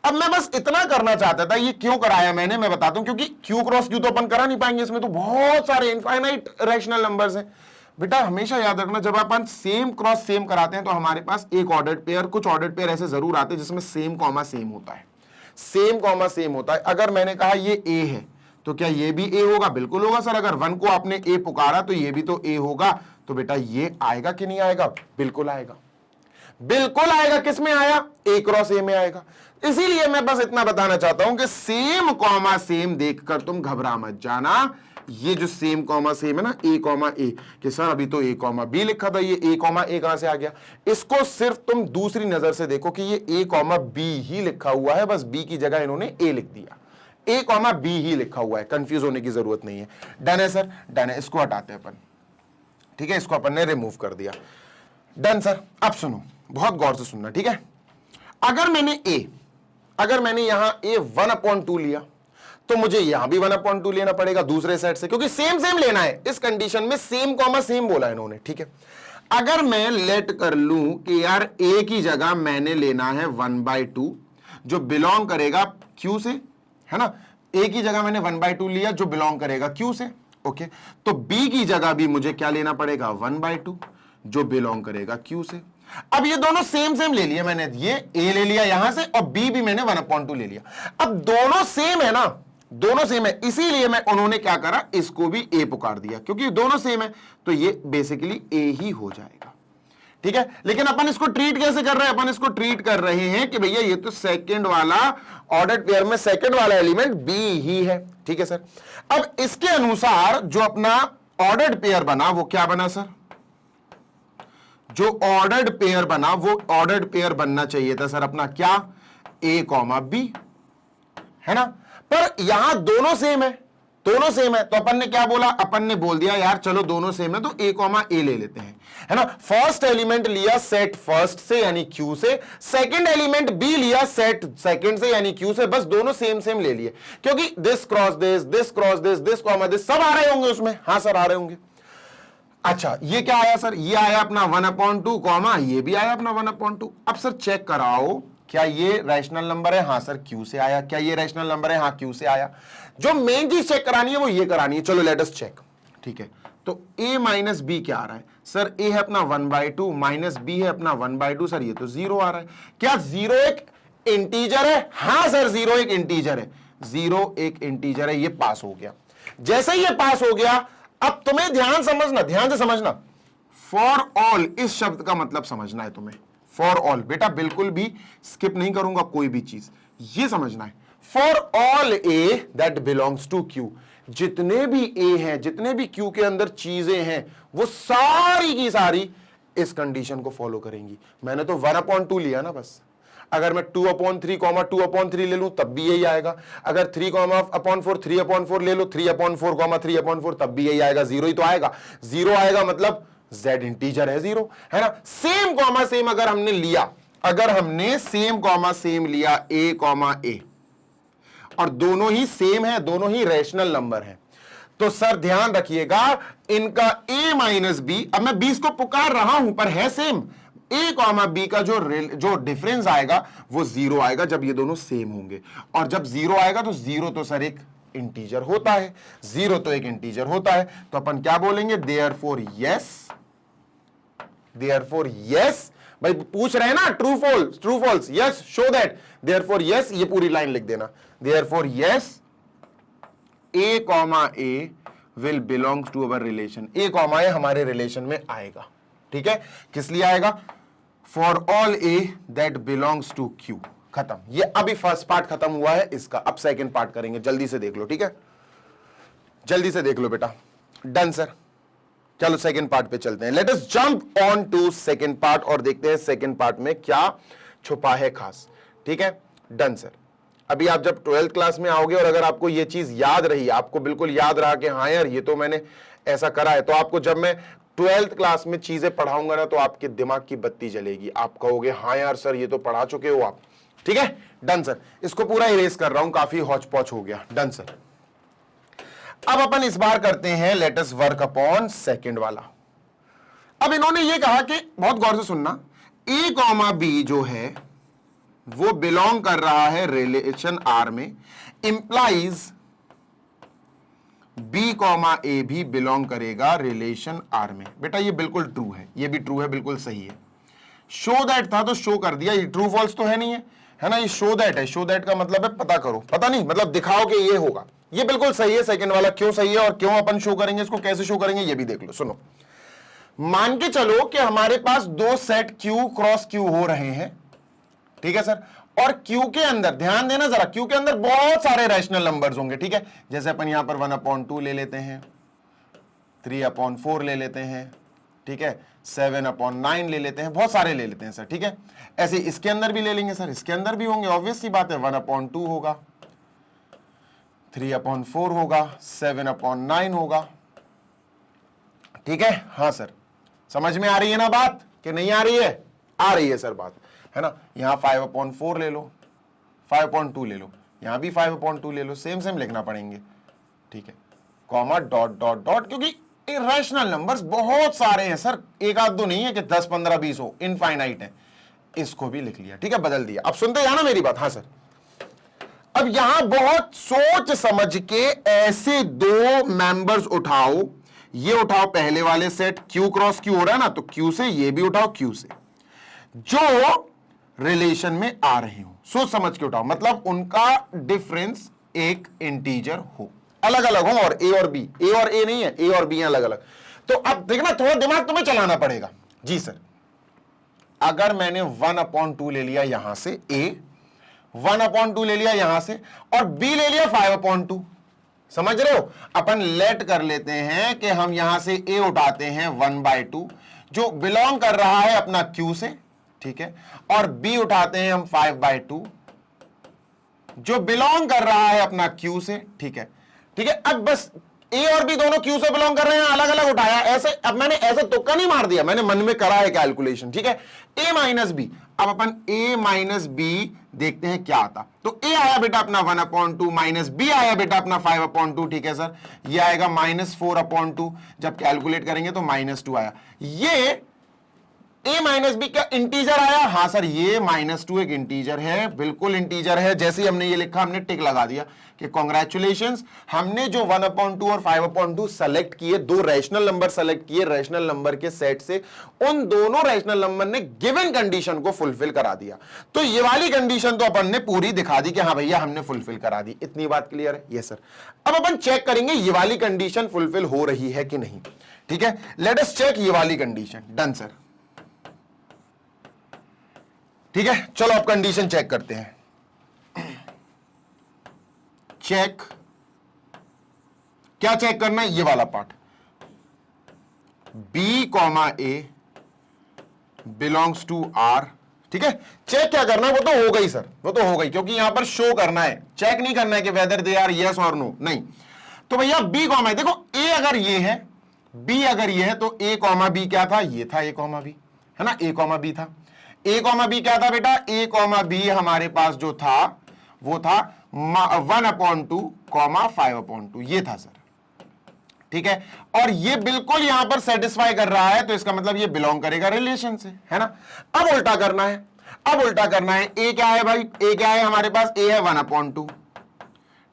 अब मैं बस इतना करना चाहता था, ये क्यों कराया मैंने, मैं बताता हूं, क्योंकि Q क्रॉस Q तो अपन करा नहीं पाएंगे, इसमें तो बहुत सारे इनफाइनाइट रैशनल नंबर्स हैं। बेटा हमेशा याद रखना, जब अपन सेम क्रॉस सेम कराते हैं तो हमारे पास एक ऑर्डर्ड पेयर, कुछ ऑर्डर्ड पेयर ऐसे जरूर आते हैं जिसमें सेम कॉमा सेम होता है, सेम कॉमा सेम होता है। अगर मैंने कहा ये A है, तो क्या ये भी A होगा? बिल्कुल होगा सर। अगर 1 को आपने A पुकारा तो ये भी तो A होगा, तो बेटा ये आएगा कि नहीं आएगा? बिल्कुल आएगा, बिल्कुल आएगा। किस में आया? A क्रॉस A में आएगा। इसीलिए मैं बस इतना बताना चाहता हूं कि सेम कॉमा सेम देखकर तुम घबरा मत जाना। ये जो सेम कॉमा सेम है ना, A कॉमा A, कि सर अभी तो A कॉमा B लिखा था, ये A कॉमा A कहां से आ गया? इसको सिर्फ तुम दूसरी नजर से देखो कि ये A कॉमा B ही लिखा हुआ है, बस B की जगह इन्होंने A लिख दिया, A कॉमा B ही लिखा हुआ है, कंफ्यूज होने की जरूरत नहीं है। डन है सर? डन है। इसको हटाते हैं अपन, ठीक है, इसको अपन ने रिमूव कर दिया। Done sir. अब सुनो, बहुत गौर से सुनना, ठीक है। अगर मैंने यहां A 1/2 लिया, तो मुझे यहां भी 1/2 लेना पड़ेगा दूसरे सेट से, क्योंकि सेम सेम लेना है। इस कंडीशन में सेम कॉमा सेम बोला इन्होंने, ठीक है। अगर मैं लेट कर लूं कि यार A की जगह मैंने लेना है 1/2 जो बिलोंग करेगा Q से, है ना। A की जगह मैंने 1/2 लिया जो बिलोंग करेगा Q से, ओके। तो B की जगह भी मुझे क्या लेना पड़ेगा? 1/2 जो बिलोंग करेगा Q से। अब ये दोनों सेम सेम ले लिया मैंने, ये A ले लिया यहां से और B भी मैंने 1/2 ले लिया। अब दोनों सेम है ना, दोनों सेम है, इसीलिए मैं उन्होंने क्या करा, इसको भी A पुकार दिया, क्योंकि दोनों सेम है तो ये बेसिकली A ही हो जाएगा, ठीक है। लेकिन अपन इसको ट्रीट कैसे कर रहे हैं? अपन इसको ट्रीट कर रहे हैं कि भैया ये तो सेकंड वाला ऑर्डर्ड पेयर में सेकंड वाला एलिमेंट B ही है, ठीक है सर। अब इसके अनुसार जो अपना ऑर्डर्ड पेयर बना वो क्या बना सर? जो ऑर्डर्ड पेयर बना वो ऑर्डर्ड पेयर बनना चाहिए था सर अपना क्या? A कॉमा B, है ना। पर यहां दोनों सेम है, दोनों सेम है, तो अपन ने क्या बोला? अपन ने बोल दिया यार चलो दोनों सेम है तो A कॉमा A ले लेते हैं, है ना। फर्स्ट एलिमेंट लिया सेट फर्स्ट से यानी Q से, सेकंड एलिमेंट B लिया सेट सेकंड से यानी Q से, बस दोनों सेम सेम ले लिए, क्योंकि this cross this, this cross this, this comma this, सब आ रहे होंगे उसमें। हाँ सर आ रहे होंगे। अच्छा ये क्या आया सर? ये आया अपना 1/2 कॉमा, ये भी आया अपना 1/2। अब सर चेक कराओ क्या ये रैशनल नंबर है? हाँ सर Q से आया। क्या ये रैशनल नंबर है? हाँ Q से आया। जो मेन चीज चेक करानी है वो ये करानी है। चलो लेट अस चेक, ठीक है। तो A माइनस B क्या आ रहा है सर? A है अपना 1/2 माइनस B है अपना 1/2, सर ये तो 0 आ रहा है। क्या 0 एक इंटीजर है? हाँ सर 0 एक इंटीजर है, 0 एक इंटीजर है, ये पास हो गया। जैसे ही ये पास हो गया, अब तुम्हें ध्यान से समझना, फॉर ऑल इस शब्द का मतलब समझना है तुम्हें। फॉर ऑल बेटा बिल्कुल भी स्किप नहीं करूंगा कोई भी चीज, ये समझना है। For all A that belongs to Q, जितने भी A हैं, जितने भी Q के अंदर चीजें हैं, वो सारी की सारी इस कंडीशन को फॉलो करेंगी। मैंने तो 1/2 लिया ना बस। अगर मैं 2/3 2/3 ले लूं तब भी यही आएगा। अगर 3/4 3/4 ले लो, 3/4 3/4 तब भी यही आएगा, 0 ही तो आएगा। 0 आएगा मतलब Z इंटीजर है 0, है ना। सेम कॉमा सेम अगर हमने लिया अगर हमने सेम कॉमा सेम लिया a कॉमा a और दोनों ही सेम है, दोनों ही रैशनल नंबर है, तो सर ध्यान रखिएगा इनका a माइनस बी, अब मैं 20 को पुकार रहा हूं पर है सेम, a कॉमा बी का जो डिफरेंस आएगा वो 0 आएगा जब ये दोनों सेम होंगे। और जब 0 आएगा तो 0 तो सर एक इंटीजर होता है, 0 तो एक इंटीजर होता है, तो अपन क्या बोलेंगे, देयरफॉर यस, भाई पूछ रहे हैं ना true false, yes show that, therefore yes, ये पूरी लाइन लिख देना, therefore yes a comma a will belongs to our relation, a comma a हमारे रिलेशन में आएगा, ठीक है, किस लिए आएगा, for all a that belongs to q, खत्म। ये अभी फर्स्ट पार्ट खत्म हुआ है इसका, अब सेकंड पार्ट करेंगे, जल्दी से देख लो, ठीक है, जल्दी से देख लो बेटा, डन सर। चलो सेकंड पार्ट पे चलते हैं, let us jump on to second part और देखते हैं सेकंड पार्ट में क्या छुपा है खास, ठीक है, डन सर। अभी आप जब 12th क्लास में आओगे और अगर आपको ये चीज याद रही, आपको बिल्कुल याद रहा कि हाँ यार ये तो मैंने ऐसा करा है, तो आपको जब मैं 12th क्लास में चीजें पढ़ाऊंगा ना तो आपके दिमाग की बत्ती जलेगी, आप कहोगे हाँ यार सर ये तो पढ़ा चुके हो आप, ठीक है, डन सर। इसको पूरा इरेज कर रहा हूं, काफी हौच पौच हो गया, डन सर। अब अपन इस बार करते हैं लेट अस वर्क अपॉन सेकंड वाला। अब इन्होंने ये कहा कि बहुत गौर से सुनना, a कॉमा बी जो है वो बिलोंग कर रहा है रिलेशन आर में, इंप्लाइज b कॉमा ए भी बिलोंग करेगा रिलेशन आर में। बेटा ये बिल्कुल ट्रू है, ये भी ट्रू है, बिल्कुल सही है। शो दैट था तो शो कर दिया, ये ट्रू फॉल्स तो है नहीं है ना, ये शो दैट है, शो दैट का मतलब है पता करो, पता नहीं मतलब दिखाओ कि ये होगा, ये बिल्कुल सही है सेकंड वाला। क्यों सही है और क्यों अपन शो करेंगे इसको, कैसे शो करेंगे ये भी देख लो, सुनो। मान के चलो कि हमारे पास दो सेट Q क्रॉस Q हो रहे हैं, ठीक है सर, और Q के अंदर ध्यान देना जरा, Q के अंदर बहुत सारे रैशनल नंबर्स होंगे, ठीक है, जैसे अपन यहां पर 1/2 ले लेते हैं, 3/4 ले लेते हैं, ठीक है, 7/9 ले लेते हैं, बहुत सारे ले लेते हैं सर, ठीक है। ऐसे इसके अंदर भी ले लेंगे सर, इसके अंदर भी होंगे, ऑब्वियस सी बात है, 1/2 होगा, 3/4 होगा, 7/9 होगा, ठीक है। हाँ सर, समझ में आ रही है ना बात कि नहीं आ रही है, आ रही है सर बात, है ना। यहां 5/4 ले लो, 5/2 ले लो, यहां भी 5/2 ले लो, सेम सेम लिखना पड़ेंगे, ठीक है, कॉमा डॉट डॉट डॉट, क्योंकि इरेशनल नंबर्स बहुत सारे हैं सर, एक आध दो नहीं है कि 10 15 20 हो, इनफाइनाइट है। इसको भी लिख लिया, ठीक है, बदल दिया। अब सुनते हैं ना मेरी बात, हाँ सर। अब यहां बहुत सोच समझ के ऐसे दो मेंबर्स उठाओ, ये उठाओ पहले वाले सेट Q क्रॉस Q हो रहा है ना, तो Q से ये भी उठाओ Q से, जो रिलेशन में आ रहे हो, सोच समझ के उठाओ, मतलब उनका डिफरेंस एक इंटीजर हो, अलग अलग हो, और A और B, A और A नहीं है, A और B है अलग अलग। तो अब देखना थोड़ा दिमाग तुम्हें चलाना पड़ेगा जी सर। अगर मैंने 1/2 ले लिया यहां से A, 1/2 ले लिया यहां से, और B ले लिया 5/2, समझ रहे हो, अपन लेट कर लेते हैं कि हम यहां से A उठाते हैं 1/2 जो बिलोंग कर रहा है अपना Q से, ठीक है, और B उठाते हैं हम 5/2 जो बिलोंग कर रहा है अपना Q से, ठीक है, ठीक है। अब बस A और B दोनों Q से बिलोंग कर रहे हैं, अलग अलग उठाया ऐसे, अब मैंने ऐसे तुक्का नहीं मार दिया, मैंने मन में करा है कैलकुलेशन, ठीक है। A माइनस बी, अब अपन A माइनस बी देखते हैं क्या आता, तो A आया बेटा अपना 1/2 माइनस B आया बेटा अपना 5/2, ठीक है सर, ये आएगा -4/2, जब कैलकुलेट करेंगे तो -2 आया। ये A माइनस बी क्या इंटीजर आया, हाँ सर ये -2 एक इंटीजर है, बिल्कुल इंटीजर है। जैसे ही हमने ये लिखा हमने टिक लगा दिया कि कॉन्ग्रेचुलेशंस, हमने जो 1/2 और 5/2 सेलेक्ट किए, दो रैशनल नंबर सेलेक्ट किए रैशनल नंबर के सेट से, उन दोनों रैशनल नंबर ने गिवन कंडीशन को फुलफिल करा दिया। तो ये वाली कंडीशन तो अपन ने पूरी दिखा दी कि हाँ भैया हमने फुलफिल करा दी, इतनी बात क्लियर है, यस सर। अब अपन चेक करेंगे ये वाली कंडीशन फुलफिल हो रही है कि नहीं, ठीक है, लेट अस चेक ये वाली कंडीशन, डन सर, ठीक है। चलो अब कंडीशन चेक करते हैं। चेक क्या चेक करना है, ये वाला part, B comma A belongs to R, ठीक है। चेक क्या करना है, वो तो हो गई सर, वो तो हो गई, क्योंकि यहां पर शो करना है, चेक नहीं करना है कि वेदर दे आर यस और नो, नहीं। तो भैया B कॉमा, देखो A अगर ये है, B अगर ये है, तो A कॉमा B क्या था, ये था A कॉमा B, है ना, A कॉमा B था। ए कॉमा बी क्या था बेटा, ए कॉमा बी हमारे पास जो था वो था 1/2 कॉमा 5/2, ये था सर, ठीक है। और ये बिल्कुल यहां पर सेटिस्फाई कर रहा है, तो इसका मतलब ये बिलोंग करेगा रिलेशन से, है ना। अब उल्टा करना है, अब उल्टा करना है। ए क्या है भाई, ए क्या है हमारे पास, ए है 1/2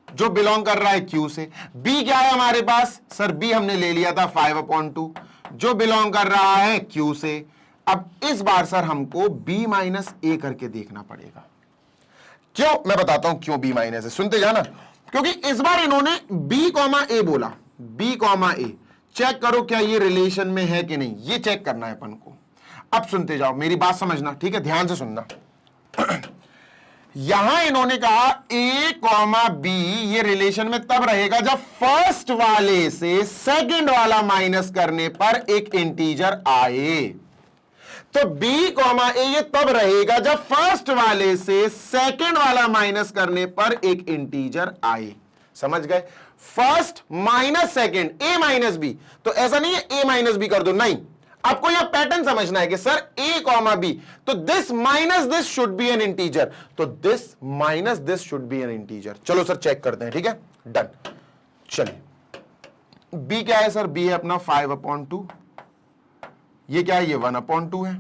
जो बिलोंग कर रहा है क्यू से। बी क्या है हमारे पास, सर बी हमने ले लिया था 5/2 जो बिलोंग कर रहा है क्यू से। अब इस बार सर हमको b माइनस ए करके देखना पड़ेगा। क्यों, मैं बताता हूं क्यों b माइनस ए, सुनते जाना। क्योंकि इस बार इन्होंने b कॉमा ए बोला, b कॉमा ए, चेक करो क्या ये रिलेशन में है कि नहीं, ये चेक करना है अपन को। अब सुनते जाओ, मेरी बात समझना, ठीक है, ध्यान से सुनना। यहां इन्होंने कहा a कॉमा b ये रिलेशन में तब रहेगा जब फर्स्ट वाले से सेकंड वाला माइनस करने पर एक इंटीजर आए। तो b कॉमा ए ये तब रहेगा जब फर्स्ट वाले से सेकंड वाला माइनस करने पर एक इंटीजर आए। समझ गए, first minus second, a minus b. तो ऐसा नहीं है a माइनस बी कर दो, नहीं, आपको यह पैटर्न समझना है कि सर a कॉमा बी, तो this minus this should be an integer, तो this minus this should be an integer. चलो सर चेक करते हैं, ठीक है, डन। चलिए b क्या है सर, b है अपना 5/2, ये क्या है, ये 1/2 है।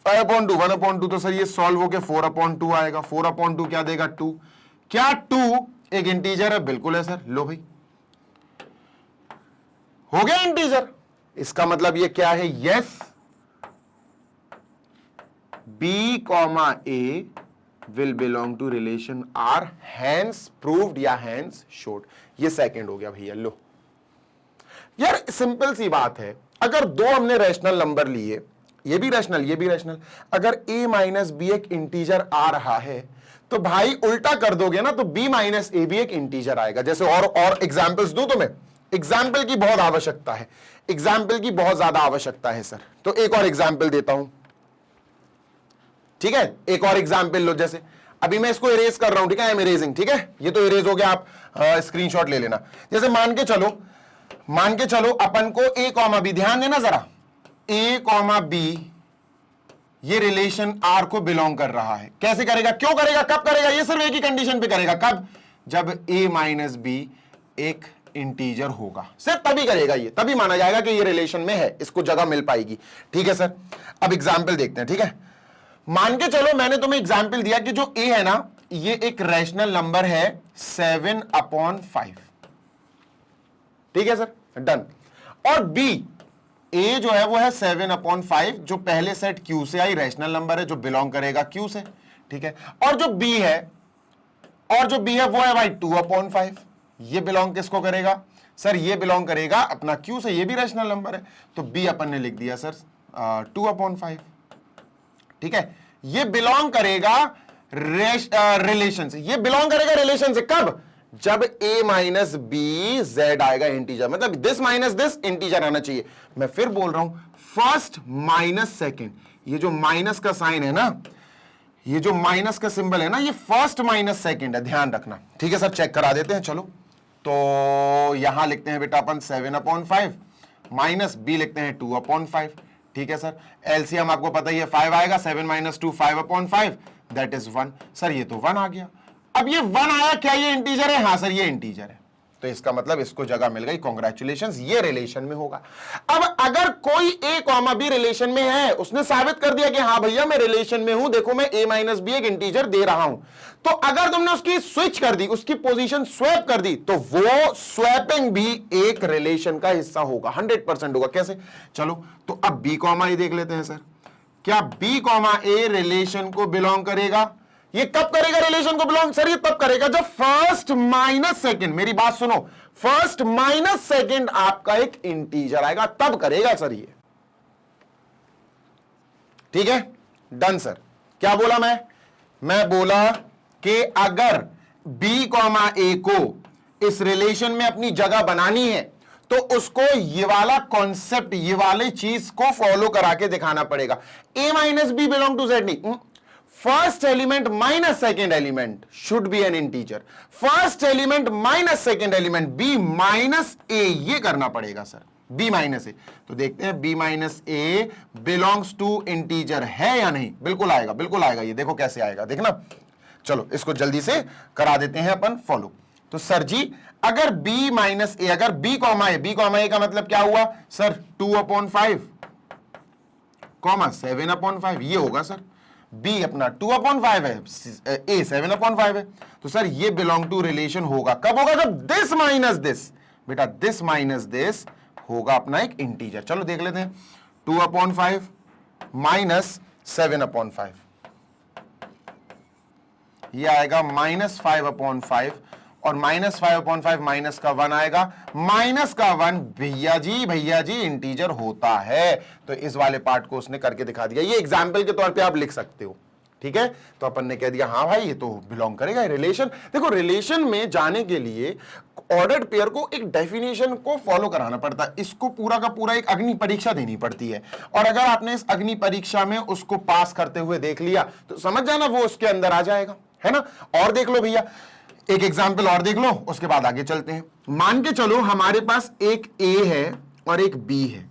5/2 1/2 तो सर ये सॉल्व होके 4/2 आएगा। 4/2 क्या देगा, 2। क्या 2 एक इंटीजर है, बिल्कुल है सर। लो भाई हो गया इंटीजर, इसका मतलब ये क्या है, yes b comma a will belong to relation R, hence proved या हैंस शोड। ये सेकंड हो गया भैया। लो यार सिंपल सी बात है, अगर दो हमने रैशनल नंबर लिए, ये भी रैशनल ये भी रैशनल, अगर a माइनस बी एक इंटीजर आ रहा है तो भाई उल्टा कर दोगे ना, तो b माइनस ए भी एक इंटीजर आएगा। जैसे और एग्जाम्पल्स दूं तुम्हें, एग्जाम्पल की बहुत आवश्यकता है, एग्जाम्पल की बहुत ज्यादा आवश्यकता है सर। तो एक और एग्जाम्पल देता हूं, ठीक है, एक और एग्जाम्पल लो। जैसे अभी मैं इसको इरेज कर रहा हूं, ठीक है, आई एम इरेजिंग, ठीक है, ये तो इरेज हो गया, आप स्क्रीनशॉट ले लेना। जैसे मान के चलो अपन को a कॉमा बी, ध्यान देना जरा, a कॉमा बी ये रिलेशन r को बिलोंग कर रहा है। कैसे करेगा, क्यों करेगा, कब करेगा, ये सिर्फ एक ही कंडीशन पे करेगा, कब, जब a माइनस बी एक इंटीजर होगा, सिर्फ तभी करेगा ये, तभी माना जाएगा कि ये रिलेशन में है, इसको जगह मिल पाएगी। ठीक है सर, अब एग्जाम्पल देखते हैं, ठीक है। मान के चलो मैंने तुम्हें एग्जाम्पल दिया कि जो a है ना, ये एक रैशनल नंबर है 7/5, ठीक है सर, डन। और b, a जो है वो है 7/5 जो पहले सेट q से आई, रैशनल नंबर है जो बिलोंग करेगा q से, ठीक है। और जो b है वो है भाई 2/5, ये बिलोंग किसको करेगा सर, ये बिलोंग करेगा अपना q से, ये भी रैशनल नंबर है, तो b अपन ने लिख दिया सर 2/5, ठीक है। ये बिलोंग करेगा रिलेशन से, ये बिलोंग करेगा रिलेशन से कब, जब a माइनस बी जेड आएगा इंटीजर, मतलब दिस माइनस दिस इंटीजर आना चाहिए। मैं फिर बोल रहा हूं, फर्स्ट माइनस सेकंड, ये जो माइनस का साइन है ना, ये जो माइनस का सिंबल है ना, ये फर्स्ट माइनस सेकंड है, ध्यान रखना, ठीक है सर। चेक करा देते हैं, चलो। तो यहां लिखते हैं बेटा अपन 7/5 माइनस बी लिखते हैं 2/5, ठीक है सर। एलसीएम आपको पता ही है 5 आएगा, 7 माइनस 2 5/5, दैट इज 1। सर ये तो 1 आ गया। अब ये 1 आया, क्या ये इंटीजर है, हाँ सर ये इंटीजर है, तो इसका मतलब इसको जगह मिल गई, कांग्रेचुलेशंस, ये रिलेशन में होगा। अब अगर कोई a कॉमा बी रिलेशन में है, उसने साबित कर दिया कि हाँ भैया मैं रिलेशन में हूं, देखो मैं a माइनस बी एक इंटीजर दे रहा हूं, तो अगर तुमने उसकी स्विच कर दी, उसकी पोजीशन स्वैप कर दी, तो वो स्वैपिंग भी एक रिलेशन का हिस्सा होगा, 100% होगा। कैसे, चलो तो अब b कॉमा ए देख लेते हैं सर। क्या b कॉमा ए रिलेशन को बिलोंग करेगा, ये कब करेगा रिलेशन को बिलोंग, सर ये तब करेगा जब फर्स्ट माइनस सेकंड, मेरी बात सुनो, फर्स्ट माइनस सेकंड आपका एक इंटीजर आएगा, तब करेगा सर ये, ठीक है, डन सर। क्या बोला मैं बोला कि अगर b कॉमा ए को इस रिलेशन में अपनी जगह बनानी है तो उसको ये वाला कॉन्सेप्ट, ये वाले चीज को फॉलो करा के दिखाना पड़ेगा। a minus B belong to Z नहीं, first element minus second element should be an integer, first element minus second element b minus a, ये करना पड़ेगा सर, b माइनस ए, तो देखते हैं b minus a belongs to integer है या नहीं। बिल्कुल आएगा, बिल्कुल आएगा, ये देखो कैसे आएगा, देखना। चलो इसको जल्दी से करा देते हैं अपन फॉलो। तो सर जी अगर b माइनस ए, अगर b कॉमा ए का मतलब क्या हुआ सर 2/5 कॉमा 7/5, ये होगा सर। b अपना 2/5 है, a 7/5 है, तो सर ये बिलोंग टू रिलेशन होगा। कब होगा? जब दिस माइनस दिस, बेटा दिस माइनस दिस होगा अपना एक इंटीजर। चलो देख लेते हैं, 2/5 माइनस 7/5, ये आएगा -5/5, और -5/5 माइनस का 1 आएगा। माइनस का 1 भैया जी इंटीजर होता है। तो इस वाले पार्ट को उसने करके दिखा दिया, ये एग्जाम्पल के तौर पे आप लिख सकते हो, ठीक है। तो अपन ने कह दिया हाँ भाई ये तो बिलोंग करेगा रिलेशन। देखो रिलेशन में जाने के लिए ऑर्डर्ड पेयर को एक डेफिनेशन को फॉलो कराना पड़ता है, इसको पूरा का पूरा एक अग्नि परीक्षा देनी पड़ती है, और अगर आपने इस अग्नि परीक्षा में उसको पास करते हुए देख लिया तो समझ जाना वो उसके अंदर आ जाएगा, है ना। और देख लो भैया, एक एग्जाम्पल और देख लो, उसके बाद आगे चलते हैं। मान के चलो हमारे पास एक ए है और एक बी है।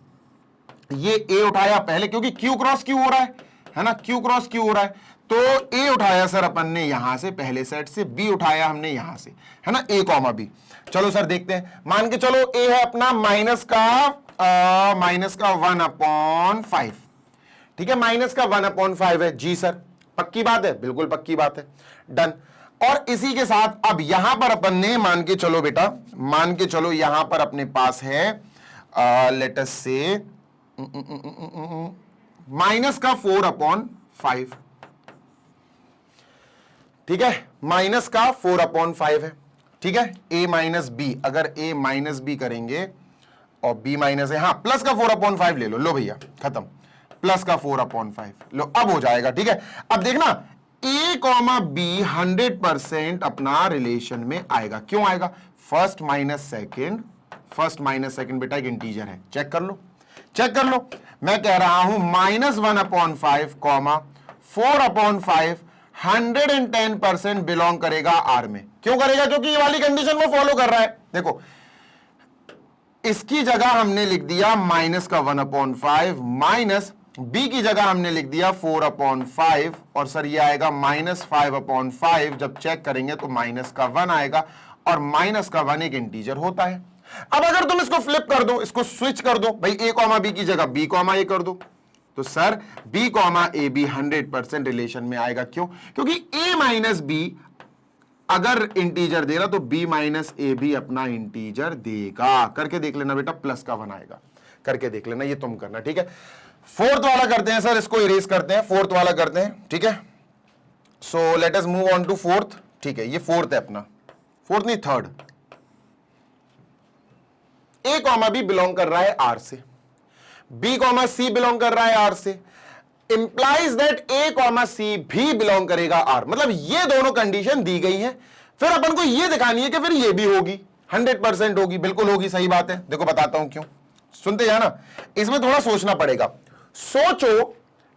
ये ए उठाया पहले, क्योंकि क्यू क्रॉस क्यू हो रहा है ना, क्यू क्रॉस क्यू हो रहा है, तो ए उठाया सर अपन ने यहां से पहले सेट से, बी उठाया हमने यहां से, है ना, ए कॉमा बी। चलो सर देखते हैं, मान के चलो ए है अपना माइनस का 1/5, ठीक है, माइनस का 1/5 है। जी सर पक्की बात है, बिल्कुल पक्की बात है, डन। और इसी के साथ अब यहां पर अपन ने मान के चलो बेटा, मान के चलो यहां पर अपने पास है लेट अस से माइनस का 4/5, ठीक है, माइनस का 4/5 है, ठीक है। a माइनस बी, अगर a माइनस बी करेंगे और b माइनस है, हाँ प्लस का 4/5 ले लो भैया, खत्म, प्लस का 4/5 लो, अब हो जाएगा, ठीक है। अब देखना a कॉमा b 100% अपना रिलेशन में आएगा। क्यों आएगा? फर्स्ट माइनस सेकेंड बेटा एक इंटीजर है, चेक कर लो, चेक कर लो। मैं कह रहा हूं -1/5 कॉमा 4/5 110% बिलोंग करेगा आर में। क्यों करेगा? क्योंकि ये वाली कंडीशन वो फॉलो कर रहा है। देखो इसकी जगह हमने लिख दिया माइनस का 1/5, माइनस बी की जगह हमने लिख दिया 4/5, और सर ये आएगा -5/5। जब चेक करेंगे तो माइनस का 1 आएगा, और माइनस का 1 एक इंटीजर होता है। अब अगर तुम इसको फ्लिप कर दो, इसको स्विच कर दो भाई, a कॉमा बी की जगह b कॉमा ए कर दो, तो sir b comma a b 100% relation में आएगा। क्यों? क्योंकि a माइनस बी अगर इंटीजर दे रहा तो b माइनस ए भी अपना इंटीजर देगा। करके देख लेना बेटा, प्लस का 1 आएगा, करके देख लेना, ये तुम करना, ठीक है। फोर्थ वाला करते हैं सर, इसको इरेज करते हैं, फोर्थ वाला करते हैं, ठीक है। So let us move on to fourth, ठीक है, ये फोर्थ है अपना, फोर्थ नहीं third. a comma b belong कर रहा है आर से, b कॉमा सी बिलोंग कर रहा है आर से, इंप्लाइज दैट a कॉमा सी भी बिलोंग करेगा आर। मतलब ये दोनों कंडीशन दी गई है, फिर अपन को ये दिखानी है कि फिर ये भी होगी, 100% होगी, बिल्कुल होगी, सही बात है। देखो बताता हूं क्यों, सुनते जाना, इसमें थोड़ा सोचना पड़ेगा। सोचो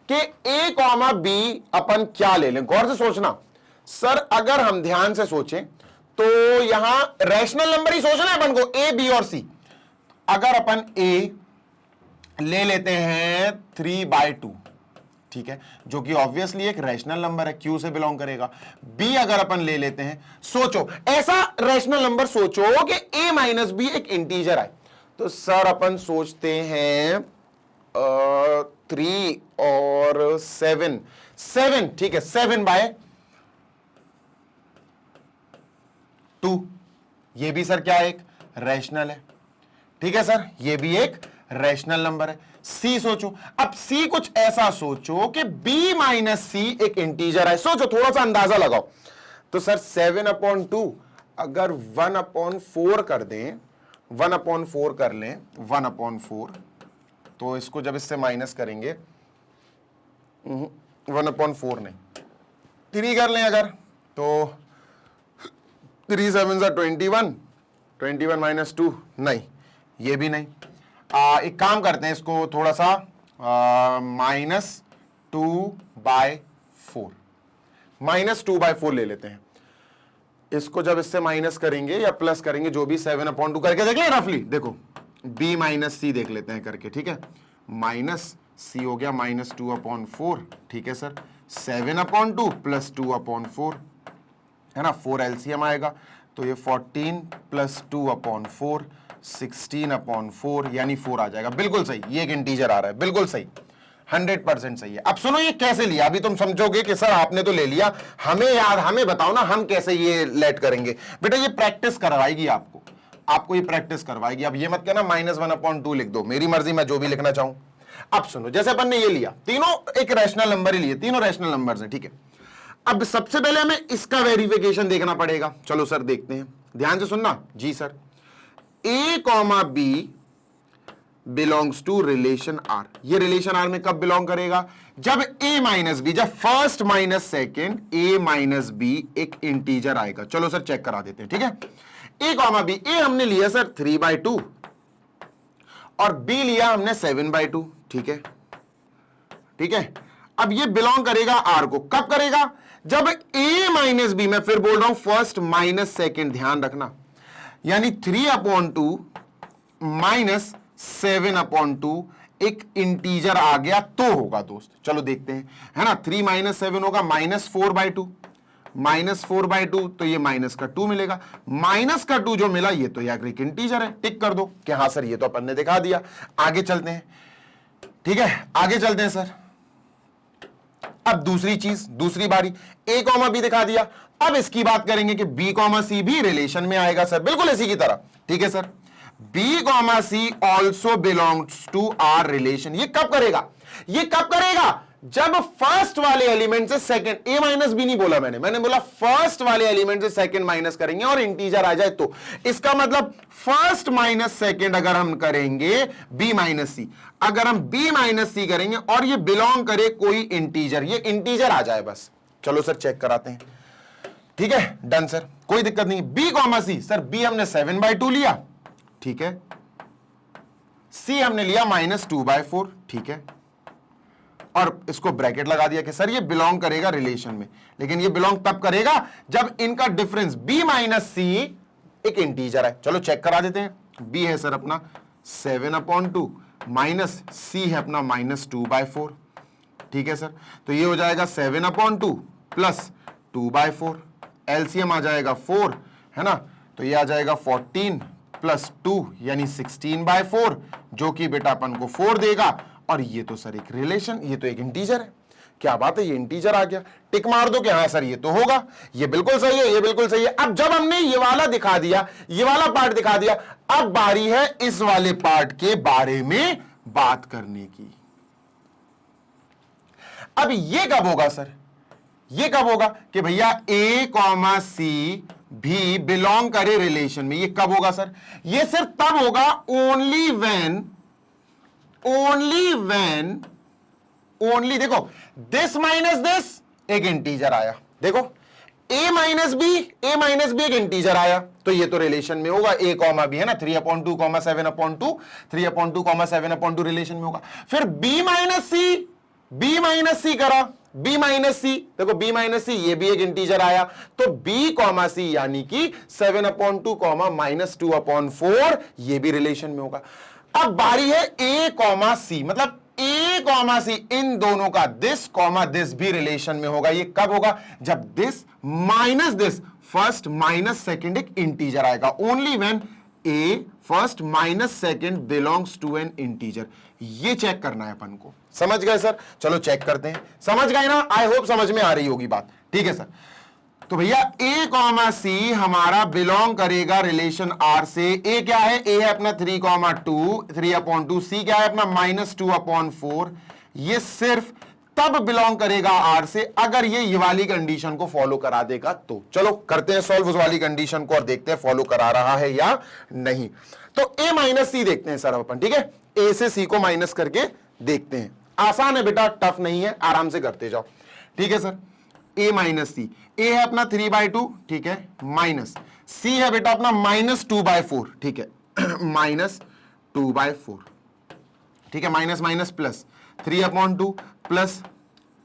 कि a कॉमा बी अपन क्या ले लें, गौर से सोचना सर। अगर हम ध्यान से सोचें तो यहां रैशनल नंबर ही सोचना है अपन को, a b और c। अगर अपन a ले लेते हैं 3/2, ठीक है, जो कि ऑब्वियसली एक रैशनल नंबर है, क्यू से बिलोंग करेगा। b अगर अपन ले लेते हैं, सोचो ऐसा रैशनल नंबर सोचो कि a माइनस बी एक इंटीजर है, तो सर अपन सोचते हैं 3 और 7, ठीक है, 7/2, ये भी सर क्या है, एक रैशनल है, ठीक है सर, ये भी एक रैशनल नंबर है। सी सोचो, अब सी कुछ ऐसा सोचो कि b माइनस सी एक इंटीजर है, सोचो, थोड़ा सा अंदाजा लगाओ। तो सर 7/2 अगर 1/4 कर दें, 1/4 कर लें, 1/4, तो इसको जब इससे माइनस करेंगे 1/4 नहीं 3 कर लें अगर, तो 3 7 21 माइनस 2 नहीं, ये भी नहीं। एक काम करते हैं, इसको थोड़ा सा -2/4 ले लेते हैं। इसको जब इससे माइनस करेंगे या प्लस करेंगे, जो भी 7/2 करके देख लें रफली, देखो b माइनस सी देख लेते हैं करके, ठीक है। माइनस सी हो गया -2/4, ठीक है सर। 7/2 प्लस 2/4 है ना, 4 एलसीएम आएगा तो ये 14 प्लस 2/4 16/4 यानी 4 आ जाएगा। बिल्कुल सही, ये एक इंटीजर आ रहा है, बिल्कुल सही, 100% सही है। अब सुनो ये कैसे लिया, अभी तुम समझोगे कि सर आपने तो ले लिया, हमें याद, हमें बताओ ना हम कैसे ये लेट करेंगे। बेटा ये प्रैक्टिस करवाएगी आपको ये प्रैक्टिस करवाएगी। अब ये मत कहना -1/2 लिख दो, मेरी मर्जी, मैं जो भी लिखना चाहूं। अब सुनो, जैसे अपन ने ये लिया, तीनों एक रैशनल नंबर ही लिए, तीनों रैशनल नंबर्स हैं, ठीक है। अब सबसे पहले हमें इसका वेरिफिकेशन देखना पड़ेगा। चलो सर देखते हैं, ध्यान से सुनना जी sir. a, b belongs to relation r। ये रिलेशन r में कब बिलोंग करेगा, जब a माइनस बी, जब first minus second a minus B एक इंटीजर आएगा। चलो सर चेक करा देते हैं, ठीक है। a, b, a हमने लिया सर 3/2 और b लिया हमने 7/2, ठीक है, ठीक है। अब ये बिलोंग करेगा r को, कब करेगा, जब a माइनस बी, मैं फिर बोल रहा हूं फर्स्ट माइनस सेकेंड, ध्यान रखना, यानी 3/2 माइनस 7/2 एक इंटीजर आ गया तो होगा दोस्त। चलो देखते हैं, है ना। 3 - 7 होगा -4/2, -4/2 तो ये माइनस का 2 मिलेगा, माइनस का 2 जो मिला ये तो यार एक इंटीजर है, टिक कर दो कि हाँ सर ये तो अपन ने दिखा दिया। आगे चलते हैं, ठीक है, आगे चलते हैं सर। अब दूसरी चीज, दूसरी बारी, a, b दिखा दिया। अब इसकी बात करेंगे कि b, c भी रिलेशन में आएगा सर, बिल्कुल इसी की तरह, ठीक है sir. b, c also belongs to R relation. ये कब करेगा, ये कब करेगा, जब फर्स्ट वाले एलिमेंट से सेकंड, a माइनस बी नहीं बोला मैंने बोला फर्स्ट वाले एलिमेंट से सेकंड माइनस करेंगे और इंटीजर आ जाए तो। इसका मतलब फर्स्ट माइनस सेकंड अगर हम करेंगे b माइनस सी, अगर हम b माइनस सी करेंगे और ये बिलोंग करे कोई इंटीजर, ये इंटीजर आ जाए बस। चलो सर चेक कराते हैं, ठीक है, डन सर, कोई दिक्कत नहीं। b, c, सर b हमने 7/2 लिया, ठीक है, c हमने लिया -2/4, ठीक है, और इसको ब्रैकेट लगा दिया कि सर ये बिलोंग करेगा रिलेशन में, लेकिन ये बिलोंग तब करेगा जब इनका डिफरेंस b माइनस सी एक इंटीजर है। चलो चेक करा देते हैं। b है सर अपना 7/2 माइनस c है अपना -2/4, ठीक है सर। तो ये हो जाएगा 7/2 प्लस 2/4, एलसीएम आ जाएगा 4, है ना, तो ये आ जाएगा 14 प्लस 2 यानी 16/4, जो कि बेटा अपन को 4 देगा। और ये तो सर एक रिलेशन, ये तो एक इंटीजर है। क्या बात है, ये इंटीजर आ गया, टिक मार दो कि हाँ सर ये तो होगा, ये बिल्कुल सही है, ये बिल्कुल सही है। अब जब हमने ये वाला दिखा दिया, ये वाला पार्ट दिखा दिया, अब बारी है इस वाले पार्ट के बारे में बात करने की। अब ये कब होगा सर, ये कब होगा कि भैया a, c भी बिलोंग करे रिलेशन में। ये कब होगा सर, ये सिर्फ तब होगा ओनली देखो दिस माइनस दिस एक इंटीजर आया, देखो a माइनस बी एक इंटीजर आया, तो ये तो रिलेशन में होगा। a, b है ना, 3/2, 7/2, 3/2, 7/2 रिलेशन में होगा। फिर b माइनस सी करा, b माइनस सी, देखो b माइनस सी ये भी एक इंटीजर आया, तो b, c यानी कि 7/2, -2/4 ये भी रिलेशन में होगा। अब बारी है a, c, मतलब a, c इन दोनों का दिस भी रिलेशन में होगा। ये कब होगा, जब this minus this first minus second एक इंटीजर आएगा। Only when a first minus second belongs to an integer. ये चेक करना है अपन को, समझ गए सर। चलो चेक करते हैं, समझ गए ना, आई होप समझ में आ रही होगी बात, ठीक है सर। तो भैया a, c हमारा बिलोंग करेगा रिलेशन r से। a क्या है, a है अपना 3/2, c क्या है अपना -2/4। ये सिर्फ तब बिलोंग करेगा r से अगर ये वाली कंडीशन को फॉलो करा देगा तो। चलो करते हैं सॉल्व उस वाली कंडीशन को और देखते हैं फॉलो करा रहा है या नहीं। तो a माइनस सी देखते हैं सर अपन, ठीक है, a से c को माइनस करके देखते हैं। आसान है बेटा, टफ नहीं है, आराम से करते जाओ, ठीक है sir. a minus c, a है अपना 3/2, ठीक है, माइनस c है बेटा अपना -2/4, ठीक है, -2/4, ठीक है, माइनस माइनस प्लस 3/2 प्लस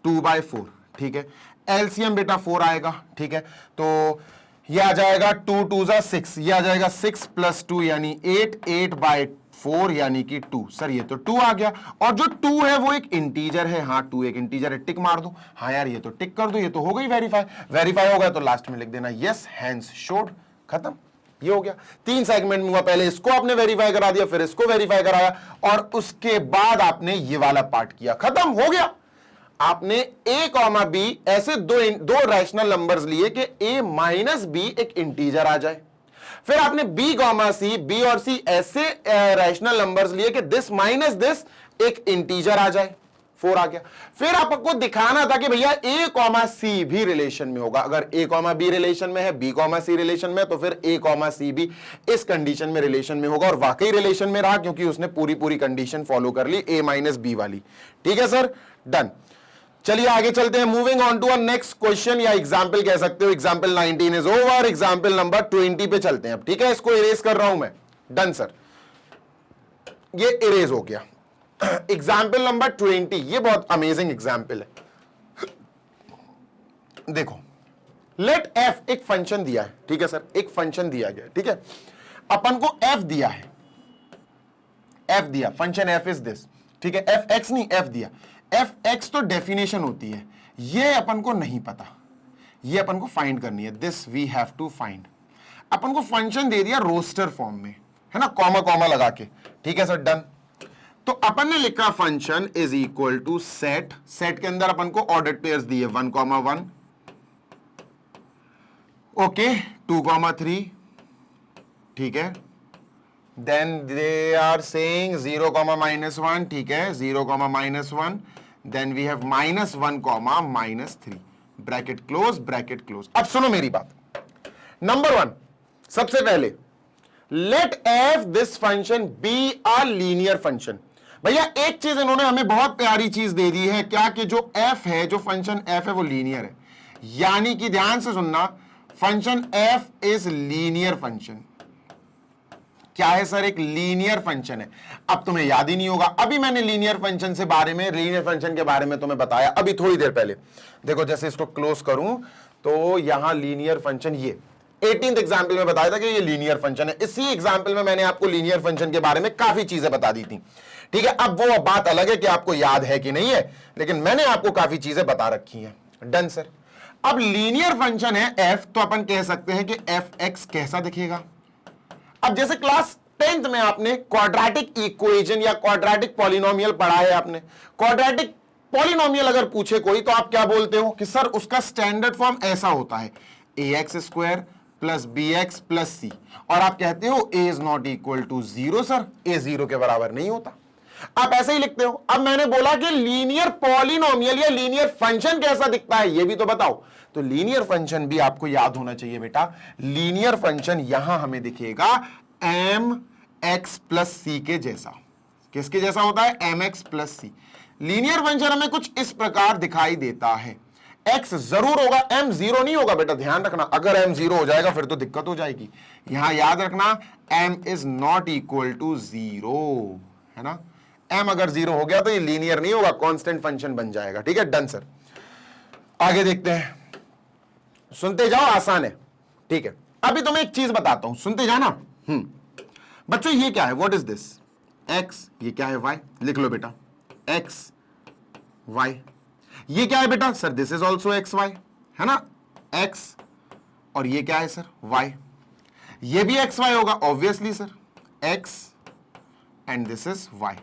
2/4, ठीक है। एलसीएम बेटा 4 आएगा, ठीक है, तो ये आ जाएगा 2 × 2 = 6, ये आ जाएगा 6 + 2 यानी 8, 8/4 4 यानी कि 2। सर ये तो 2 आ गया, और जो 2 है वो एक इंटीजर है। हाँ 2 एक इंटीजर है, टिक मार दो। हाँ यार ये तो टिक कर दो, ये तो हो गई वेरीफाई। वेरीफाई हो गया तो लास्ट में लिख देना यस हैंस शोड, खत्म, ये हो गया। 3 सेगमेंट में हुआ, पहले इसको आपने वेरीफाई करा दिया, फिर इसको वेरीफाई कराया, और उसके बाद आपने ये वाला पार्ट किया, खत्म हो गया। आपने a कॉमा बी ऐसे दो रैशनल नंबर्स लिए कि a माइनस बी एक इंटीजर आ जाए। फिर आपने b कॉमा सी, b और c ऐसे रैशनल नंबर्स लिए कि दिस माइनस दिस एक इंटीजर आ जाए, 4 आ गया। फिर आपको दिखाना था कि भैया a कॉमा सी भी रिलेशन में होगा। अगर a कॉमा बी रिलेशन में है, b कॉमा सी रिलेशन में है, तो फिर a कॉमा सी भी इस कंडीशन में रिलेशन में होगा, और वाकई रिलेशन में रहा क्योंकि उसने पूरी कंडीशन फॉलो कर ली a माइनस बी वाली। ठीक है सर, डन। चलिए आगे चलते हैं। Moving on to a next question, या एग्जाम्पल कह सकते हो। Example 19 is over, example number 20 पे चलते हैं अब। ठीक है, इसको इरेज कर रहा हूं मैं। डन सर, ये इरेज हो गया। एग्जाम्पल नंबर 20, ये बहुत अमेजिंग एग्जाम्पल है। देखो, लेट एफ एक फंक्शन दिया है। ठीक है सर, एक फंक्शन दिया गया। ठीक है, अपन को एफ दिया है, एफ दिया, फंक्शन एफ इज दिस। ठीक है, एफ एक्स नहीं, एफ दिया। एफ एक्स तो डेफिनेशन होती है, ये अपन को नहीं पता, ये अपन को फाइंड करनी है। This we have to find. अपन को फंक्शन दे दिया रोस्टर फॉर्म में, है ना, कॉमा कॉमा लगा के। ठीक है सर, डन। तो अपन ने लिखा function is equal to set. Set के अंदर अपन को ऑर्डर्ड पेयर्स दिए 1, 1, ओके, 2, 3। ठीक है, देन दे आर सेइंग 0, -1। ठीक है, 0, -1। Then we have -1, -3, bracket close, bracket close. अब सुनो मेरी बात। नंबर 1, सबसे पहले let f this function be a linear function. भैया एक चीज इन्होंने हमें बहुत प्यारी चीज दे दी है, क्या कि जो एफ है, जो फंक्शन एफ है वो लीनियर है। यानी कि ध्यान से सुनना, function f is linear function. क्या है सर? एक लीनियर फंक्शन है। अब तुम्हें याद ही नहीं होगा, अभी मैंने लीनियर फंक्शन से बारे में, लीनियर फंक्शन के बारे में तुम्हें बताया अभी थोड़ी देर पहले। देखो जैसे इसको क्लोज करूं तो यहां लीनियर फंक्शन, ये 18th एग्जाम्पल में बताया था कि ये लीनियर फंक्शन है। इसी एग्जाम्पल में मैंने आपको लीनियर फंक्शन के बारे में काफी चीजें बता दी थी। ठीक है, अब वो बात अलग है कि आपको याद है कि नहीं है, लेकिन मैंने आपको काफी चीजें बता रखी हैं। Done sir. अब लीनियर फंक्शन है एफ, तो अपन कह सकते हैं कि एफ एक्स कैसा दिखेगा। अब जैसे क्लास 10th में आपने क्वाड्रेटिक इक्वेशन या क्वाड्रेटिक पॉलिनोमियल पढ़ा है आपने। क्वाड्रेटिक पॉलिनोमियल अगर पूछे कोई तो आप क्या बोलते हो कि सर उसका स्टैंडर्ड फॉर्म ऐसा होता है, ax² plus bx plus c, और आप कहते हो a is not equal to 0। Sir a 0 के बराबर नहीं होता, आप ऐसे ही लिखते हो। अब मैंने बोला कि लीनियर पॉलिनोमियल या लीनियर फंक्शन कैसा दिखता है ये भी तो बताओ। तो लीनियर फंक्शन भी आपको याद होना चाहिए बेटा। लीनियर फंक्शन यहां हमें दिखेगा mx प्लस c के जैसा। किसके जैसा होता है? mx plus c। Linear function हमें कुछ इस प्रकार दिखाई देता है। x जरूर होगा, m 0 नहीं होगा बेटा, ध्यान रखना। अगर m 0 हो जाएगा फिर तो दिक्कत हो जाएगी। यहां याद रखना m is not equal to 0, है ना। m अगर 0 हो गया तो ये लीनियर नहीं होगा, कांस्टेंट फंक्शन बन जाएगा। ठीक है, डन सर। आगे देखते हैं, सुनते जाओ, आसान है। ठीक है, अभी तुम्हें एक चीज बताता हूं, सुनते जाना। बच्चों ये क्या है? What is this? x, ये क्या है? y। लिख लो बेटा, x y। ये क्या है बेटा? Sir this is also x y, है ना, x। और ये क्या है सर? y। ये भी एक्स वाई होगा obviously sir, x and this is y।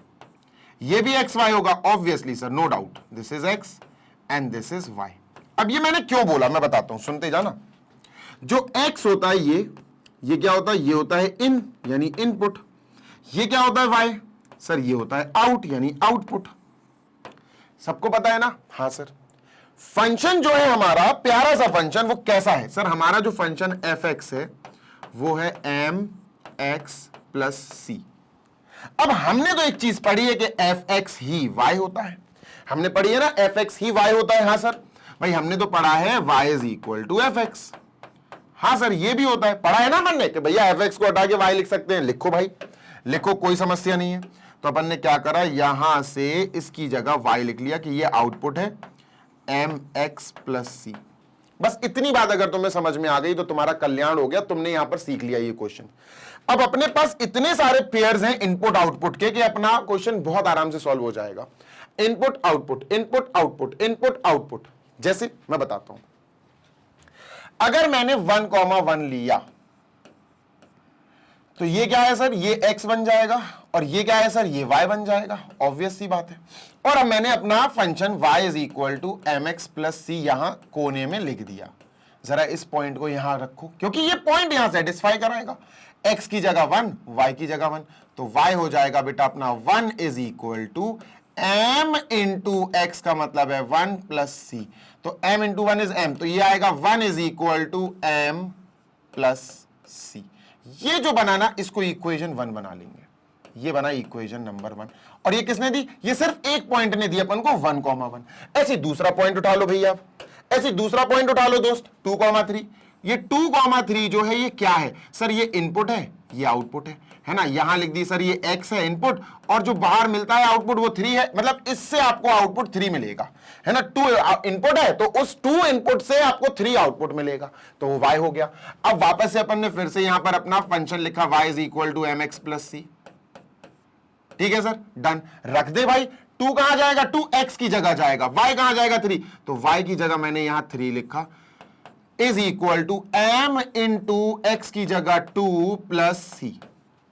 ये भी एक्स वाई होगा obviously sir, no doubt, this is x and this is y। अब ये मैंने क्यों बोला मैं बताता हूं, सुनते जाना। जो x होता है ये क्या होता है? ये होता है इन यानी इनपुट। ये क्या होता है? y। सर ये होता है आउट यानी आउटपुट। सबको पता है ना? हाँ सर। फंक्शन जो है हमारा प्यारा सा फंक्शन, वो कैसा है? सर हमारा जो फंक्शन f(x) है वो है mx प्लस c। अब हमने तो एक चीज पढ़ी है कि f(x) ही y होता है। हमने पढ़ी है ना, f(x) ही y होता है। हाँ सर भाई, हमने तो पढ़ा है y is equal to f(x). हाँ सर ये भी होता है, पढ़ा है ना हमने कि भैया f(x) को हटा के y लिख सकते हैं। लिखो भाई, लिखो, कोई समस्या नहीं है। तो अपन ने क्या करा, यहां से इसकी जगह y लिख लिया कि ये आउटपुट है mx प्लस c। बस इतनी बात अगर तुम्हें समझ में आ गई तो तुम्हारा कल्याण हो गया, तुमने यहां पर सीख लिया ये क्वेश्चन। अब अपने पास इतने सारे पेयर्स हैं इनपुट आउटपुट के कि अपना क्वेश्चन बहुत आराम से सॉल्व हो जाएगा। Input output, input output, input output. जैसे मैं बताता हूं, अगर मैंने 1,1 लिया तो ये क्या है सर, ये x बन जाएगा, और ये क्या है सर, ये y बन जाएगा, ऑब्वियस सी बात है। और अब मैंने अपना function y is equal to mx plus C यहां कोने में लिख दिया। जरा इस पॉइंट को यहां रखो क्योंकि ये पॉइंट यहां सेटिस्फाई कराएगा। x की जगह 1, y की जगह 1, तो y हो जाएगा बेटा अपना 1 is equal to m into x का मतलब है 1 प्लस सी, तो m इंटू 1 इज m, तो ये आएगा 1 is equal to m plus C. ये जो बनाना इसको इक्वेशन 1 बना लेंगे, ये बना इक्वेशन नंबर 1। और ये किसने दी, ये सिर्फ एक पॉइंट ने दी अपन को 1,1। ऐसे दूसरा पॉइंट उठा लो भैया, ऐसे दूसरा पॉइंट उठा लो दोस्त 2,3। ये 2,3 जो है ये क्या है सर, ये इनपुट है, ये आउटपुट है ना। यहां लिख दी सर ये x है इनपुट, और जो बाहर मिलता है आउटपुट वो 3 है, मतलब इससे आपको आउटपुट 3 मिलेगा, है ना। 2 इनपुट है तो उस 2 इनपुट से आपको 3 आउटपुट मिलेगा, तो वो y हो गया। अब वापस से अपन ने फिर से यहां पर अपना फंक्शन लिखा y is equal to mx plus C. ठीक है सर, डन। रख दे भाई, 2 कहां जाएगा, 2x की जगह जाएगा, y कहां जाएगा 3, तो y की जगह मैंने यहां 3 लिखा, is equal to m into x की जगह 2 प्लस सी।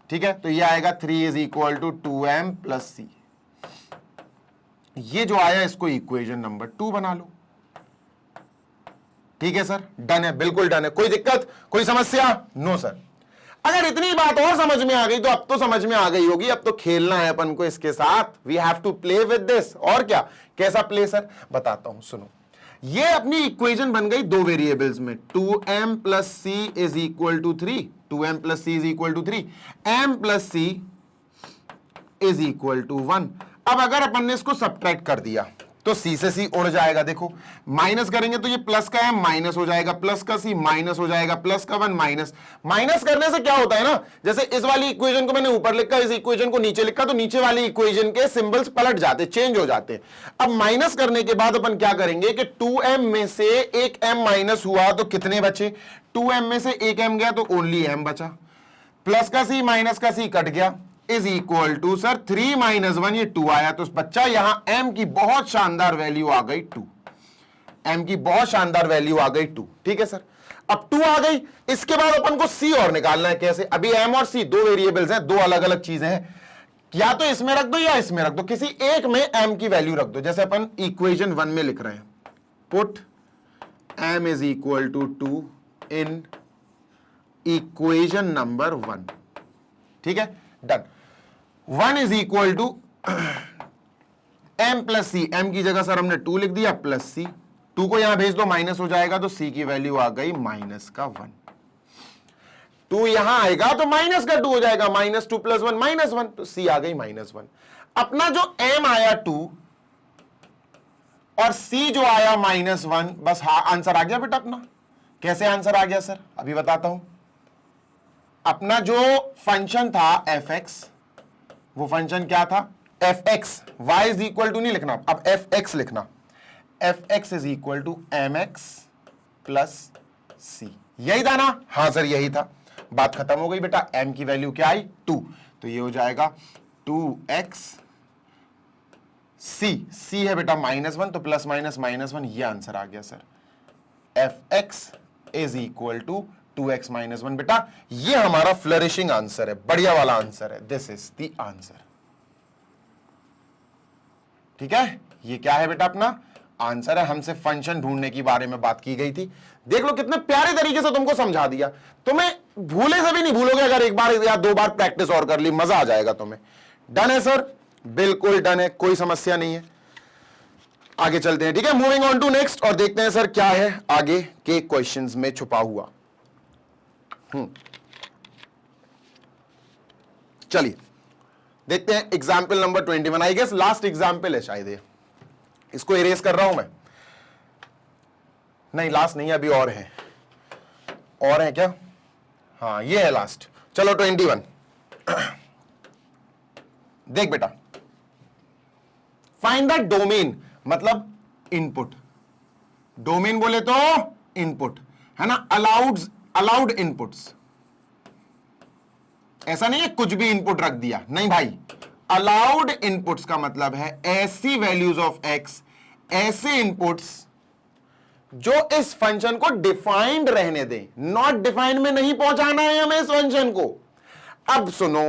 ठीक है, तो ये आएगा 3 is equal to 2m plus C. ये जो आया इसको इक्वेशन नंबर 2 बना लो। ठीक है सर, डन है, बिल्कुल डन है। कोई दिक्कत, कोई समस्या? No sir. अगर इतनी बात और समझ में आ गई तो अब तो समझ में आ गई होगी, अब तो खेलना है अपन को इसके साथ। We have to play with this. और क्या, कैसा प्ले सर, बताता हूं, सुनो। ये अपनी इक्वेशन बन गई 2 वेरिएबल्स में, 2m plus c is equal to 3, 2m plus c is equal to 3, m plus c is equal to 1। अब अगर अपन ने इसको सब्ट्रैक्ट कर दिया तो c से c उड़ जाएगा, देखो माइनस करेंगे तो ये प्लस का m माइनस हो जाएगा, प्लस का c माइनस हो जाएगा, प्लस का 1 माइनस। माइनस करने से क्या होता है ना, जैसे इस वाली इक्वेशन को मैंने ऊपर लिखा, इस इक्वेशन को नीचे लिखा, तो नीचे वाली इक्वेशन के सिंबल्स पलट जाते, चेंज हो जाते। अब माइनस करने के बाद अपन क्या करेंगे कि 2m में से एक m माइनस हुआ तो कितने बचे, 2m में से एक m गया तो ओनली m बचा, प्लस का c माइनस का c कट गया, is equal to sir 3 minus 1, ये 2 आया, तो बच्चा यहां m की बहुत शानदार वैल्यू आ गई 2, m की बहुत शानदार वैल्यू आ गई 2। ठीक है सर, अब 2 आ गई, इसके बाद अपन को c और निकालना है। कैसे, अभी m और c 2 वेरिएबल्स हैं, 2 अलग अलग चीजें हैं, या तो इसमें रख दो या इसमें रख दो, किसी एक में m की वैल्यू रख दो। जैसे अपन इक्वेशन 1 में लिख रहे हैं, put m is equal to 2 in equation number 1। ठीक है, done. 1 is equal to m plus c, m की जगह सर हमने 2 लिख दिया, प्लस सी, 2 को यहां भेज दो, माइनस हो जाएगा, तो c की वैल्यू आ गई माइनस का 1। 2 यहां आएगा तो माइनस का 2 हो जाएगा, माइनस 2 प्लस 1 माइनस 1, तो c आ गई माइनस 1। अपना जो m आया 2 और c जो आया माइनस 1, बस हाँ आंसर आ गया बेटा अपना। कैसे आंसर आ गया सर, अभी बताता हूं। अपना जो फंक्शन था fx, वो फंक्शन क्या था, fx, y is equal to नहीं लिखना, अब fx लिखना, fx is equal to mx plus c। यही था ना, हाँ सर यही था, बात खत्म हो गई बेटा। m की वैल्यू क्या आई 2, तो ये हो जाएगा 2x, c है बेटा माइनस 1, तो प्लस माइनस माइनस 1, ये आंसर आ गया sir. fx is equal to 2x minus 1। बेटा ये हमारा फ्लरिशिंग आंसर है, बढ़िया वाला आंसर है, दिस इज द आंसर। ठीक है, ये क्या है बेटा अपना आंसर है। हमसे फंक्शन ढूंढने की बारे में बात की गई थी, देख लो कितने प्यारे तरीके से तुमको समझा दिया। तुम्हें भूले से भी नहीं भूलोगे अगर एक बार या 2 बार प्रैक्टिस और कर ली, मजा आ जाएगा तुम्हें। डन है सर, बिल्कुल डन है, कोई समस्या नहीं है। आगे चलते हैं, ठीक है, मूविंग ऑन टू नेक्स्ट, और देखते हैं सर क्या है आगे के क्वेश्चंस में छुपा हुआ। चलिए देखते हैं example number 21। I guess last example है शायद ये, इसको इरेज कर रहा हूं मैं, नहीं लास्ट नहीं, अभी और है, और है क्या, हाँ ये है लास्ट। चलो 21 देख बेटा, फाइंड द डोमेन, मतलब इनपुट। डोमेन बोले तो इनपुट, है ना, अलाउड इनपुट्स। ऐसा नहीं है कुछ भी इनपुट रख दिया, नहीं भाई, अलाउड इनपुट्स का मतलब है ऐसी वैल्यूज ऑफ एक्स, ऐसे इनपुट्स जो इस फंक्शन को डिफाइंड रहने दें, नॉट डिफाइंड में नहीं पहुंचाना है हमें इस फंक्शन को। अब सुनो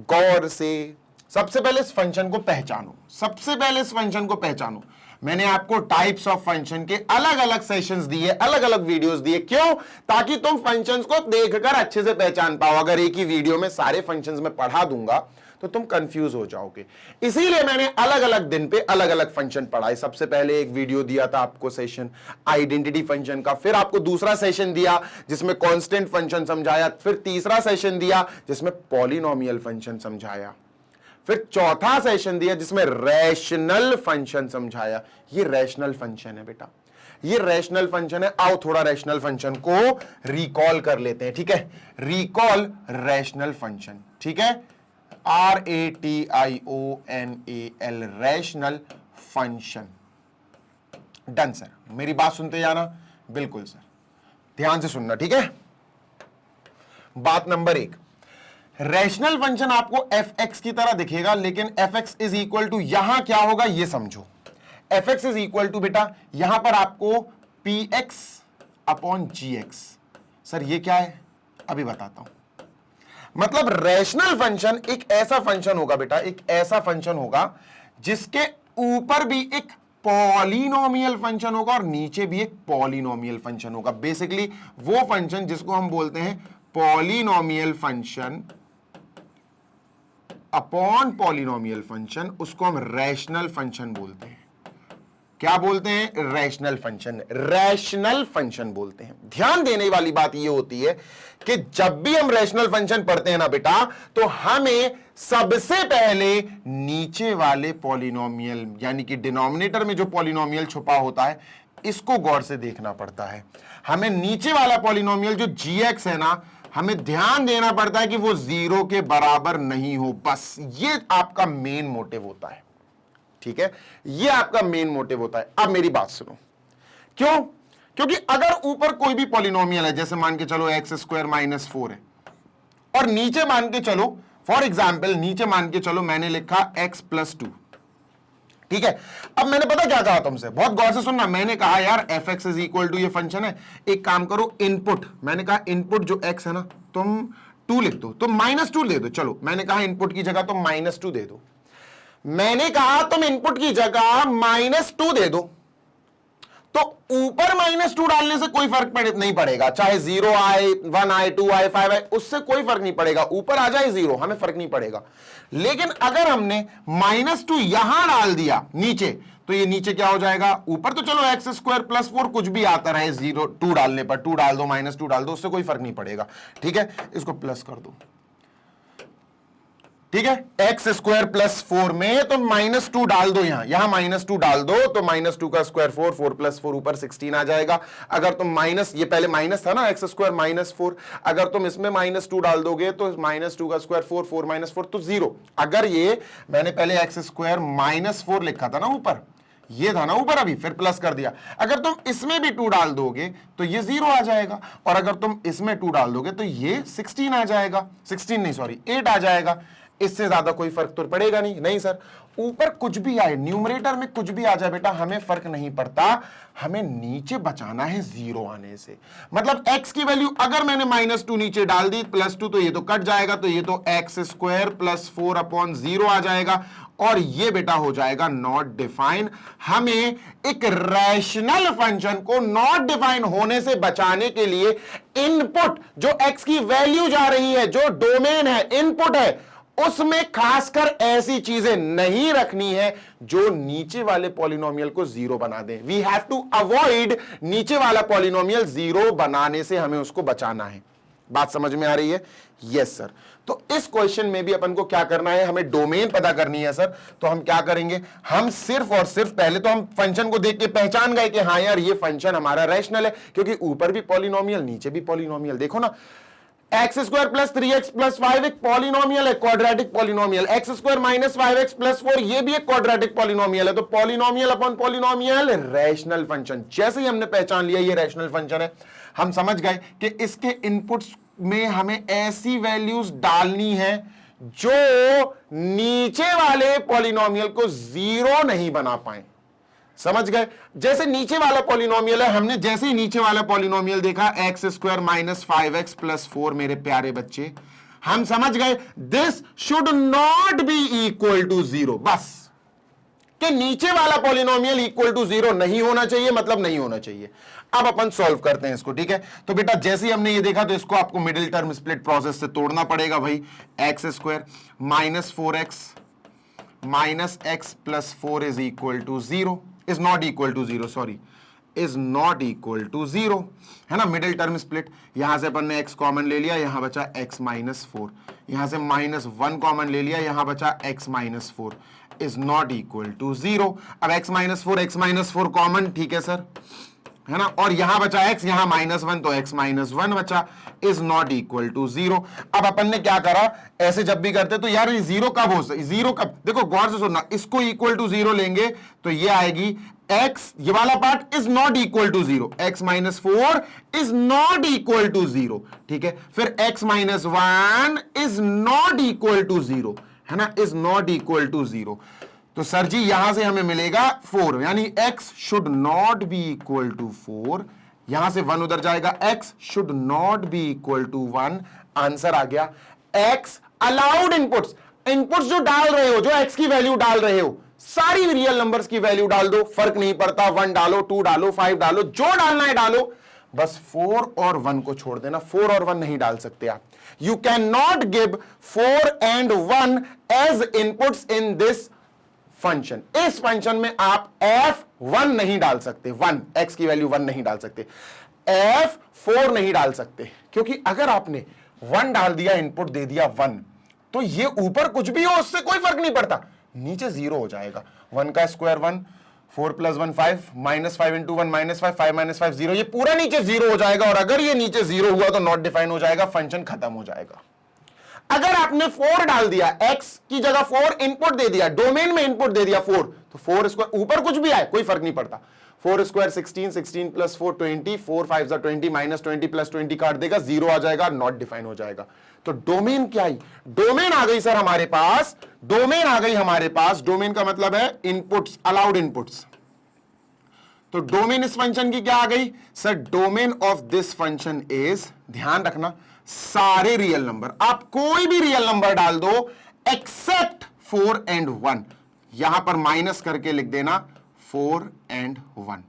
गौर से, सबसे पहले इस फंक्शन को पहचानो, सबसे पहले इस फंक्शन को पहचानो। मैंने आपको टाइप्स ऑफ फंक्शन के अलग अलग सेशंस दिए, अलग अलग वीडियोस दिए, क्यों? ताकि तुम फंक्शंस को देखकर अच्छे से पहचान पाओ। अगर एक ही वीडियो में सारे फंक्शंस में पढ़ा दूंगा तो तुम कंफ्यूज हो जाओगे, इसीलिए मैंने अलग अलग दिन पे अलग अलग फंक्शन पढ़ाए। सबसे पहले एक वीडियो दिया था आपको सेशन आइडेंटिटी फंक्शन का, फिर आपको दूसरा सेशन दिया जिसमें कांस्टेंट फंक्शन समझाया, फिर तीसरा सेशन दिया जिसमें पॉलिनोमियल फंक्शन समझाया, फिर चौथा सेशन दिया जिसमें रैशनल फंक्शन समझाया। ये रैशनल फंक्शन है बेटा, ये रैशनल फंक्शन है। आओ थोड़ा रैशनल फंक्शन को रिकॉल कर लेते हैं, ठीक है? रिकॉल रैशनल फंक्शन, ठीक है? RATIONAL, rational function. Done sir, मेरी बात सुनते जाना, बिल्कुल सर, ध्यान से सुनना, ठीक है? बात नंबर 1, रैशनल फंक्शन आपको fx की तरह दिखेगा, लेकिन fx इज इक्वल टू यहां क्या होगा ये समझो। fx इज इक्वल टू बेटा यहां पर आपको px अपॉन gx। सर ये क्या है? अभी बताता हूं। मतलब रैशनल फंक्शन एक ऐसा फंक्शन होगा बेटा, एक ऐसा फंक्शन होगा जिसके ऊपर भी एक पॉलिनोमियल फंक्शन होगा और नीचे भी एक पॉलिनोमियल फंक्शन होगा। बेसिकली वो फंक्शन जिसको हम बोलते हैं polynomial function upon polynomial function, उसको हम रैशनल फंक्शन बोलते हैं। क्या बोलते हैं? रैशनल फंक्शन, रैशनल फंक्शन बोलते हैं। ध्यान देने वाली बात यह होती है कि जब भी हम रैशनल फंक्शन पढ़ते हैं ना बेटा, तो हमें सबसे पहले नीचे वाले पॉलिनोमियल, यानी कि डिनोमिनेटर में जो पॉलिनोमियल छुपा होता है, इसको गौर से देखना पड़ता है। हमें नीचे वाला पॉलिनोमियल जो gx है ना, हमें ध्यान देना पड़ता है कि वो 0 के बराबर नहीं हो। बस ये आपका मेन मोटिव होता है, ठीक है? ये आपका मेन मोटिव होता है। अब मेरी बात सुनो, क्यों? क्योंकि अगर ऊपर कोई भी पॉलिनोमियल है, जैसे मान के चलो x² - 4 है, और नीचे मान के चलो, फॉर एग्जाम्पल नीचे मान के चलो मैंने लिखा x + 2, ठीक है? अब मैंने पता क्या कहा तुमसे, बहुत गौर से सुनना। मैंने कहा यार fx इज इक्वल टू ये फंक्शन है, एक काम करो इनपुट, मैंने कहा इनपुट जो x है ना, तुम 2 लिख दो, तुम -2 दे दो। चलो मैंने कहा इनपुट की जगह तुम -2 दे दो। मैंने कहा तुम इनपुट की जगह -2 दे दो, तो ऊपर -2 डालने से कोई फर्क नहीं पड़ेगा, चाहे 0 आए, 1 आए, 2 आए, 5 आए, उससे कोई फर्क नहीं पड़ेगा। ऊपर आ जाए 0, हमें फर्क नहीं पड़ेगा। लेकिन अगर हमने -2 यहां डाल दिया नीचे, तो ये नीचे क्या हो जाएगा? ऊपर तो चलो x² + 4 कुछ भी आता रहे, 0 2 डालने पर, 2 डाल दो, -2 डाल दो, उससे कोई फर्क नहीं पड़ेगा, ठीक है? इसको प्लस कर दो, ठीक है? x² + 4 में तो -2 डाल दो, यहां -2 डाल दो, तो -2 का स्क्वायर 4, 4 + 4 ऊपर 16 आ जाएगा। अगर तुम ये पहले माइनस था ना, x² - 4, अगर तुम इसमें -2 डाल दोगे तो -2 का स्क्वायर 4, 4 - 4 तो 0। अगर ये मैंने पहले x² - 4 लिखा था ना ऊपर, ये था ना ऊपर, अभी फिर प्लस कर दिया, अगर तुम इसमें भी 2 डाल दोगे तो ये 0 आ जाएगा, और अगर तुम इसमें 2 डाल दोगे तो ये 16 आ जाएगा, 16 नहीं सॉरी 8 आ जाएगा। इससे ज्यादा कोई फर्क तो पड़ेगा नहीं। नहीं सर, ऊपर कुछ भी आए, न्यूमरेटर में कुछ भी आ जाए बेटा, हमें फर्क नहीं पड़ता, हमें नीचे बचाना है 0 आने से। मतलब x की वैल्यू अगर मैंने -2 नीचे डाल दी, +2, तो ये तो कट जाएगा, तो ये तो x² + 4 अपॉन 0 आ जाएगा, और ये बेटा हो जाएगा नॉट डिफाइन। हमें एक रैशनल फंक्शन को नॉट डिफाइन होने से बचाने के लिए इनपुट जो x की वैल्यू जा रही है, जो डोमेन है, इनपुट है, उसमें खासकर ऐसी चीजें नहीं रखनी है जो नीचे वाले पॉलिनोमियल को 0 बना दे। वी हैव टू अवॉइड नीचे वाला पॉलिनोमियल 0 बनाने से, हमें उसको बचाना है। बात समझ में आ रही है? Yes sir. तो इस क्वेश्चन में भी अपन को क्या करना है, हमें डोमेन पता करनी है सर। तो हम क्या करेंगे, हम सिर्फ और सिर्फ पहले तो हम फंक्शन को देख के पहचान गए कि हाँ यार ये फंक्शन हमारा रैशनल है, क्योंकि ऊपर भी पॉलिनोमियल नीचे भी पॉलिनोमियल। देखो ना, x square plus 3x plus 5 एक पॉलिनोमियल है, quadratic polynomial. X square minus 5x plus 4 ये भी एक क्वाड्रेटिक पॉलिनोमियल है। तो polynomial upon polynomial rational function. जैसे ही हमने पहचान लिया ये रैशनल फंक्शन है, हम समझ गए कि इसके इनपुट्स में हमें ऐसी वैल्यूज डालनी है जो नीचे वाले पॉलिनोमियल को जीरो नहीं बना पाए। समझ गए? जैसे नीचे वाला पॉलिनोमियल है, हमने जैसे ही नीचे वाला पॉलिनोमियल देखा x square minus 5x plus 4, मेरे प्यारे बच्चे हम समझ गए this should not be equal to zero. बस कि नीचे वाला पॉलिनोमियल इक्वल टू जीरो नहीं होना चाहिए, मतलब नहीं होना चाहिए। अब अपन सॉल्व करते हैं इसको, ठीक है? तो बेटा जैसे ही हमने ये देखा तो इसको आपको मिडिल टर्म स्प्लिट प्रोसेस से तोड़ना पड़ेगा भाई। X square minus 4x minus x plus 4 is equal to zero, is not equal to zero, sorry, is not equal to zero, है ना? मिडिल टर्म स्प्लिट, यहां से अपन ने x कॉमन ले लिया, यहां बचा x माइनस 4, यहां से -1 कॉमन ले लिया, यहां बचा x minus 4, is not equal to zero. अब x माइनस 4 कॉमन, ठीक है सर, है ना? और यहां बचा x, यहां -1, तो x माइनस 1 बचा, is not equal to zero. अब अपन ने क्या करा, ऐसे जब भी करते तो यार ये जीरो कब हो सकता, जीरो कब, देखो गौर से सुनना, इसको इक्वल टू जीरो लेंगे तो ये आएगी x, ये वाला part is not equal to zero, x minus 4 is not equal to zero, ठीक है? फिर x minus 1 is not equal to zero, है ना? Is not equal to zero. तो सर जी यहां से हमें मिलेगा 4, यानी x should not be equal to 4, यहां से 1 उधर जाएगा, x should not be equal to 1। Answer आ गया x अलाउड इनपुट्स, इनपुट्स जो डाल रहे हो, जो x की वैल्यू डाल रहे हो, सारी रियल नंबर्स की वैल्यू डाल दो, फर्क नहीं पड़ता, 1 डालो, 2 डालो, 5 डालो, जो डालना है डालो, बस 4 और 1 को छोड़ देना। 4 और 1 नहीं डाल सकते आप। You can not give 4 and 1 as inputs in this function. इस फंक्शन में आप f1 नहीं डाल सकते, 1 x की वैल्यू 1 नहीं डाल सकते, f4 नहीं डाल सकते, क्योंकि अगर आपने 1 डाल दिया, इनपुट दे दिया 1, तो ये ऊपर कुछ भी हो उससे कोई फर्क नहीं पड़ता, नीचे जीरो हो जाएगा। 1 का स्क्वायर 1, 4 प्लस 1 5, -5 इंटू 1 -5, 5 - 5 0, ये पूरा नीचे जीरो हो जाएगा। और अगर ये नीचे जीरो हुआ तो नॉट डिफाइन हो जाएगा, फंक्शन खत्म हो जाएगा। अगर आपने 4 डाल दिया, x की जगह 4 इनपुट दे दिया, डोमेन में इनपुट दे दिया 4, तो 4 स्क्वायर ऊपर कुछ भी आए कोई फर्क नहीं पड़ता। 4 स्क्वायर 16, 16 प्लस 4 20, 4 5 20, -20 प्लस 20 काट देगा, जीरो आ जाएगा, नॉट डिफाइन हो जाएगा। तो डोमेन क्या आई, डोमेन आ गई सर हमारे पास, डोमेन आ गई हमारे पास। डोमेन का मतलब है इनपुट्स, अलाउड इनपुट्स। तो डोमेन इस फंक्शन की क्या आ गई sir, domain of this function is, ध्यान रखना, सारे रियल नंबर, आप कोई भी रियल नंबर डाल दो एक्सेप्ट 4 एंड 1, यहां पर माइनस करके लिख देना 4 एंड 1,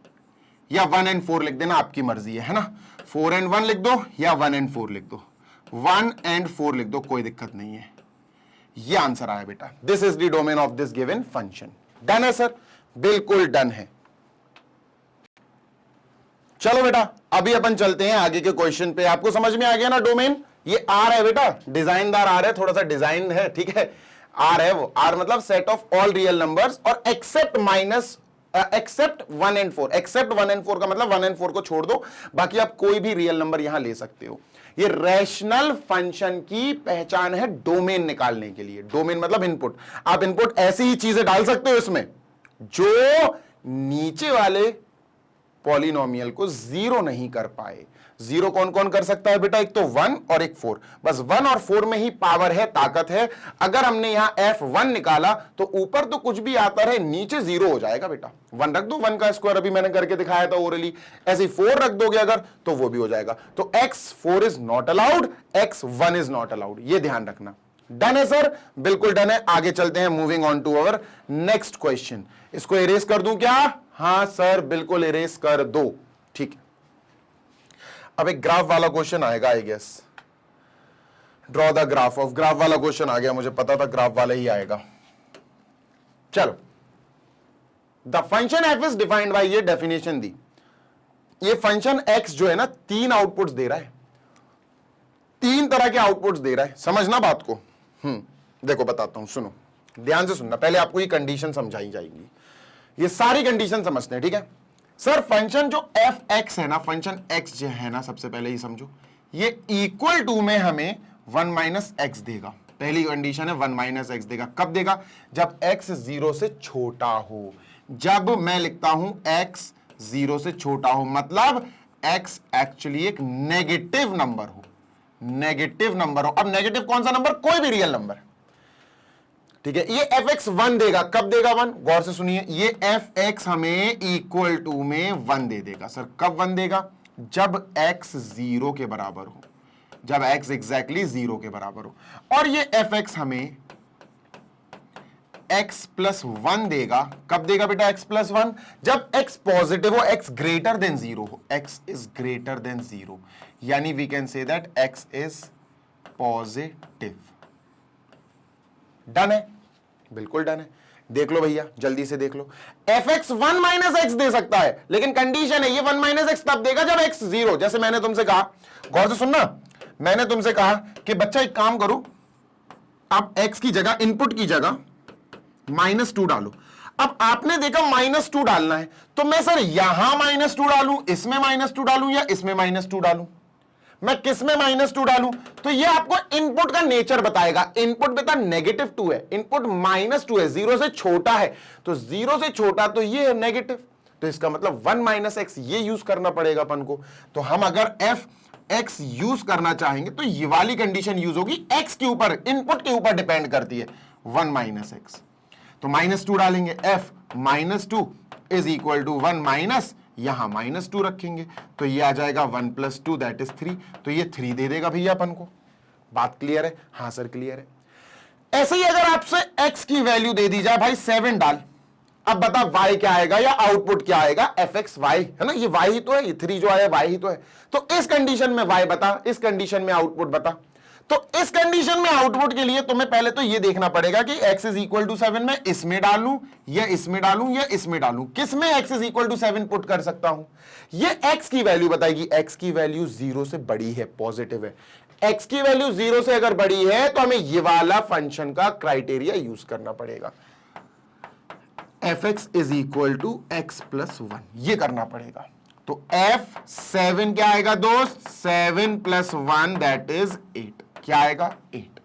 या 1 एंड 4 लिख देना, आपकी मर्जी है ना? 4 एंड 1 लिख दो या 1 एंड 4 लिख दो, 1 एंड 4 लिख दो, कोई दिक्कत नहीं है। ये आंसर आया बेटा, this is the domain of this given function. Done है सर? बिल्कुल डन है। चलो बेटा अभी अपन चलते हैं आगे के क्वेश्चन पे। आपको समझ में आ गया ना डोमेन? ये आर है बेटा, डिजाइनदार आर है, थोड़ा सा डिजाइन है, ठीक है? आर है वो, आर मतलब set of all real numbers, और एक्सेप्ट 1 एंड 4, एक्सेप्ट 1 एंड 4 का मतलब 1 एंड 4 को छोड़ दो, बाकी आप कोई भी रियल नंबर यहां ले सकते हो। ये रैशनल फंक्शन की पहचान है डोमेन निकालने के लिए। डोमेन मतलब इनपुट, आप इनपुट ऐसी ही चीजें डाल सकते हो इसमें जो नीचे वाले पॉलिनोमियल को जीरो नहीं कर पाए। जीरो कौन कौन कर सकता है बेटा? एक तो 1 और एक 4, बस 1 और 4 में ही पावर है, ताकत है। अगर हमने यहां f1 निकाला तो ऊपर तो कुछ भी आता रहे, नीचे जीरो हो जाएगा बेटा। 1 रख दो, 1 का स्क्वायर अभी मैंने करके दिखाया था ओरली, ऐसे 4 रख दोगे अगर तो वो भी हो जाएगा। तो x4 is not allowed, x1 is not allowed, ये ध्यान रखना। डन है सर? बिल्कुल डन है। आगे चलते हैं, moving on to our next question. इसको इरेज कर दूं क्या? हाँ सर बिल्कुल इरेज कर दो, ठीक है। अब एक ग्राफ वाला क्वेश्चन आएगा, I guess. Draw the graph of, graph वाला क्वेश्चन आ गया, मुझे पता था ग्राफ वाला ही आएगा। चलो, the function f is defined by, ये डेफिनेशन दी। ये फंक्शन एक्स जो है ना, 3 आउटपुट्स दे रहा है, 3 तरह के आउटपुट्स दे रहा है। समझना बात को। देखो बताता हूं, सुनो ध्यान से सुनना। पहले आपको ये कंडीशन समझाई जाएगी, ये सारी कंडीशन समझते हैं, ठीक है सर? फंक्शन जो एफ एक्स है ना, फंक्शन एक्स जो है ना, सबसे पहले ये समझो, ये इक्वल टू में हमें 1 माइनस एक्स देगा। पहली कंडीशन है 1 माइनस एक्स देगा। कब देगा? जब x 0 से छोटा हो। जब मैं लिखता हूं x 0 से छोटा हो, मतलब x एक्चुअली एक नेगेटिव नंबर हो। नेगेटिव नंबर हो। अब नेगेटिव कौन सा नंबर? कोई भी रियल नंबर, ठीक है। ये fx 1 देगा। कब देगा 1? गौर से सुनिए, ये fx हमें इक्वल टू में 1 दे देगा। सर कब 1 देगा? जब x 0 के बराबर हो, जब x एग्जैक्टली 0 के बराबर हो। और ये fx हमें x प्लस 1 देगा। कब देगा बेटा x प्लस 1? जब x पॉजिटिव हो, x ग्रेटर देन 0 हो। x इज ग्रेटर देन 0, यानी we can say that x is positive. Done है? बिल्कुल डन है। देख लो भैया, जल्दी से देख लो। fx 1 माइनस एक्स दे सकता है, लेकिन कंडीशन है ये 1 माइनस एक्स तब देगा जब x 0। जैसे मैंने तुमसे कहा, गौर से सुनना, मैंने तुमसे कहा कि बच्चा एक काम करो, आप x की जगह, इनपुट की जगह -2 डालो। अब आपने देखा -2 डालना है, तो मैं सर यहां -2 डालूं, इसमें -2 डालूं, या इसमें -2 डालूं? मैं किस में -2 डालूं? तो ये आपको इनपुट का नेचर बताएगा। इनपुट बेटा -2 है, इनपुट -2 है, 0 से छोटा है, तो 0 से छोटा तो ये है नेगेटिव, तो इसका मतलब 1 माइनस एक्स ये यूज करना पड़ेगा अपन को। तो हम अगर एफ एक्स यूज करना चाहेंगे तो ये वाली कंडीशन यूज होगी, एक्स के ऊपर, इनपुट के ऊपर डिपेंड करती है, 1 माइनस एक्स। तो -2 डालेंगे, f -2 is equal to 1 minus, यहां -2 रखेंगे, तो ये आ जाएगा 1 + 2 दैट इज 3। तो ये 3 दे देगा भैया अपन को। बात क्लियर है? हाँ सर क्लियर है। ऐसे ही अगर आपसे x की वैल्यू दे दी जाए, भाई 7 डाल, अब बता y क्या आएगा या आउटपुट क्या आएगा? fx y है ना, ये y ही तो है, ये 3 जो आया y ही तो है। तो इस कंडीशन में y बता, इस कंडीशन में आउटपुट बता। तो इस कंडीशन में आउटपुट के लिए तुम्हें पहले तो ये देखना पड़ेगा कि x इज इक्वल टू 7 मैं इसमें डालूं या इसमें डालूं या इसमें डालूं। किस में x is equal to 7 put कर सकता हूं? ये x की वैल्यू बताएगी। x की वैल्यू 0 से बड़ी है, पॉजिटिव है। x की वैल्यू 0 से अगर बड़ी है तो हमें ये वाला फंक्शन का क्राइटेरिया यूज करना पड़ेगा, fx is equal to x plus 1, ये करना पड़ेगा। तो f7 क्या आएगा दोस्त? 7 + 1 दैट इज 8। क्या आएगा? 8।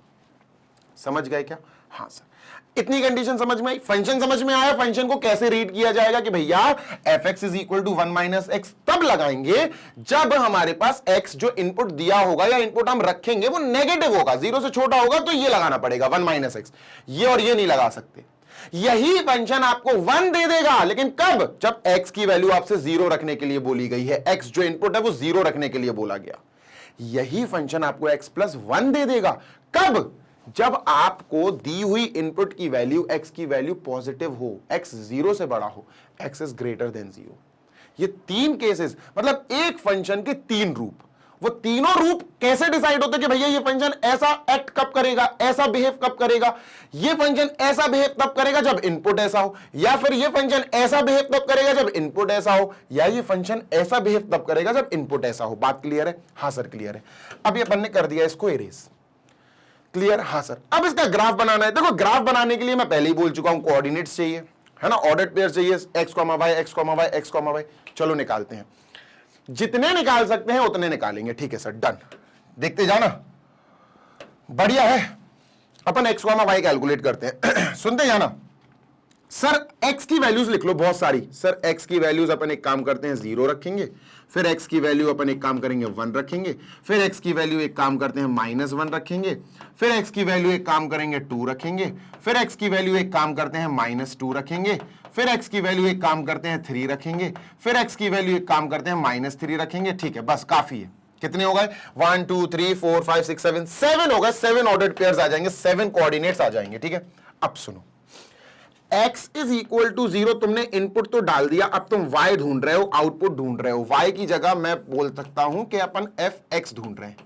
समझ गए क्या? हाँ सर। इतनी कंडीशन समझ में आई? फंक्शन समझ में आया? फंक्शन को कैसे रीड किया जाएगा कि भैया fx is equal to 1 minus x तब लगाएंगे जब हमारे पास x जो इनपुट दिया होगा या इनपुट हम रखेंगे वो नेगेटिव होगा, 0 से छोटा होगा, तो ये लगाना पड़ेगा 1 माइनस एक्स। ये और ये नहीं लगा सकते। यही फंक्शन आपको 1 दे देगा, लेकिन कब? जब x की वैल्यू आपसे 0 रखने के लिए बोली गई है, x जो इनपुट है वो 0 रखने के लिए बोला गया। यही फंक्शन आपको x प्लस 1 दे देगा। कब? जब आपको दी हुई इनपुट की वैल्यू, x की वैल्यू पॉजिटिव हो, x 0 से बड़ा हो, x इज ग्रेटर देन 0। ये 3 केसेस, मतलब एक फंक्शन के 3 रूप। वो तीनों रूप कैसे डिसाइड होते कि भैया ये फंक्शन ऐसा एक्ट कब करेगा, ऐसा बिहेव कब करेगा? ये फंक्शन ऐसा बिहेव तब करेगा जब इनपुट ऐसा हो, या फिर ये फंक्शन ऐसा बिहेव तब करेगा जब इनपुट ऐसा हो, या ये फंक्शन ऐसा बिहेव तब करेगा जब इनपुट ऐसा हो। बात क्लियर है? हाँ सर क्लियर है। अब ये अपन ने कर दिया इसको इरेज। क्लियर? हाँ सर। अब इसका ग्राफ बनाना है। देखो ग्राफ बनाने के लिए मैं पहले ही बोल चुका हूं, कोऑर्डिनेट्स चाहिए, है ना, ऑर्डर्ड पेयर चाहिए, x, y, x, y, x, y। चलो निकालते हैं, जितने निकाल सकते हैं उतने निकालेंगे। ठीक है सर, डन। देखते जाना, बढ़िया है। अपन x, y कैलकुलेट करते हैं। सुनते जाना। सर x की वैल्यूज लिख लो बहुत सारी। सर x की वैल्यूज अपन एक काम करते हैं 0 रखेंगे, फिर x की वैल्यू अपन एक काम करेंगे 1 रखेंगे, फिर x की वैल्यू एक काम करते हैं -1 रखेंगे, फिर x की वैल्यू एक काम करेंगे 2 रखेंगे, फिर x की वैल्यू एक काम करते हैं -2 रखेंगे, फिर x की वैल्यू एक काम करते हैं 3 रखेंगे, फिर x की वैल्यू एक काम करते हैं -3 रखेंगे। ठीक है, बस काफी है। कितने हो गए? 1 2 3 4 5 6 7 7 हो गए। 7 ऑर्डर्ड पेयर्स आ जाएंगे, 7 कोऑर्डिनेट्स आ जाएंगे। ठीक है, अब सुनो, x इज इक्वल टू 0 तुमने इनपुट तो डाल दिया, अब तुम y ढूंढ रहे हो, आउटपुट ढूंढ रहे हो। y की जगह मैं बोल सकता हूं कि अपन fx ढूंढ रहे हैं।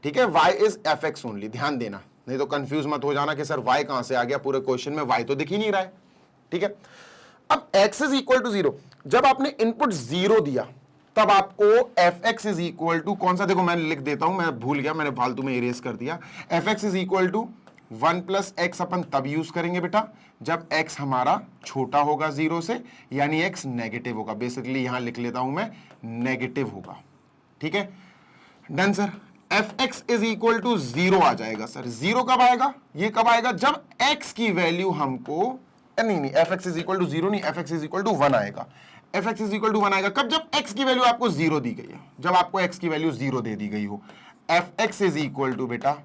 ठीक है, y इज fx ओनली। ध्यान देना, नहीं तो कंफ्यूज मत हो जाना कि सर y कहां से आ गया, पूरे क्वेश्चन में y तो दिख ही नहीं रहा है। ठीक है, अब x इज इक्वल टू 0, जब आपने इनपुट 0 दिया तब आपको fx इज इक्वल टू कौन सा? देखो मैं लिख देता हूं, मैं भूल गया, मैंने फालतू में इरेज कर दिया। fx is equal to 1 + x अपन तब यूज करेंगे बेटा जब x हमारा छोटा होगा 0 से, यानी x नेगेटिव होगा। बेसिकली यहां लिख लेता हूं मैं, नेगेटिव होगा। ठीक है, done sir. F x is equal to 0 आ जाएगा सर। 0 कब आएगा? ये कब आएगा? जब x की वैल्यू हमको, नहीं f x is equal to 0 नहीं, f x is equal to 1 आएगा। F x is equal to 1 आएगा कब? जब x की वैल्यू आपको 0 दी गई है, जब आपको x की वैल्यू 0 दे दी गई हो। F x is equal to बेटा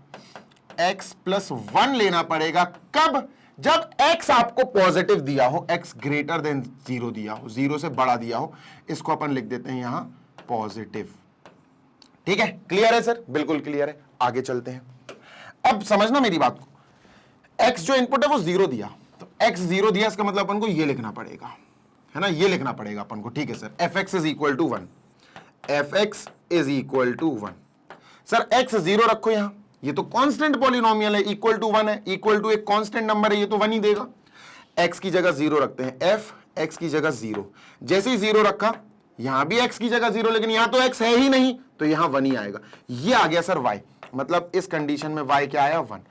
x प्लस 1 लेना पड़ेगा कब? जब x आपको पॉजिटिव दिया हो, x ग्रेटर देन 0 दिया हो, 0 से बड़ा दिया हो। इसको अपन लिख देते हैं यहां पॉजिटिव। ठीक है, क्लियर है सर? बिल्कुल क्लियर है। आगे चलते हैं। अब समझना मेरी बात को, x जो इनपुट है वो 0 दिया, तो x 0 दिया, इसका मतलब अपन को ये लिखना पड़ेगा, है ना, ये लिखना पड़ेगा अपन को। ठीक है sir, f x is equal to 1, f x is equal to 1। Sir x 0 रखो यहां, ये तो कांस्टेंट पॉलिनोमियल है, इक्वल टू 1 है, इक्वल टू एक कांस्टेंट नंबर है, ये तो 1 ही देगा। x की जगह 0 रखते हैं, f x की जगह 0। जैसे ही 0 रखा, यहां भी x की जगह 0, लेकिन यहां तो x है ही नहीं, तो यहां 1 ही आएगा। ये आ गया सर y, मतलब इस कंडीशन में y क्या आया? 1।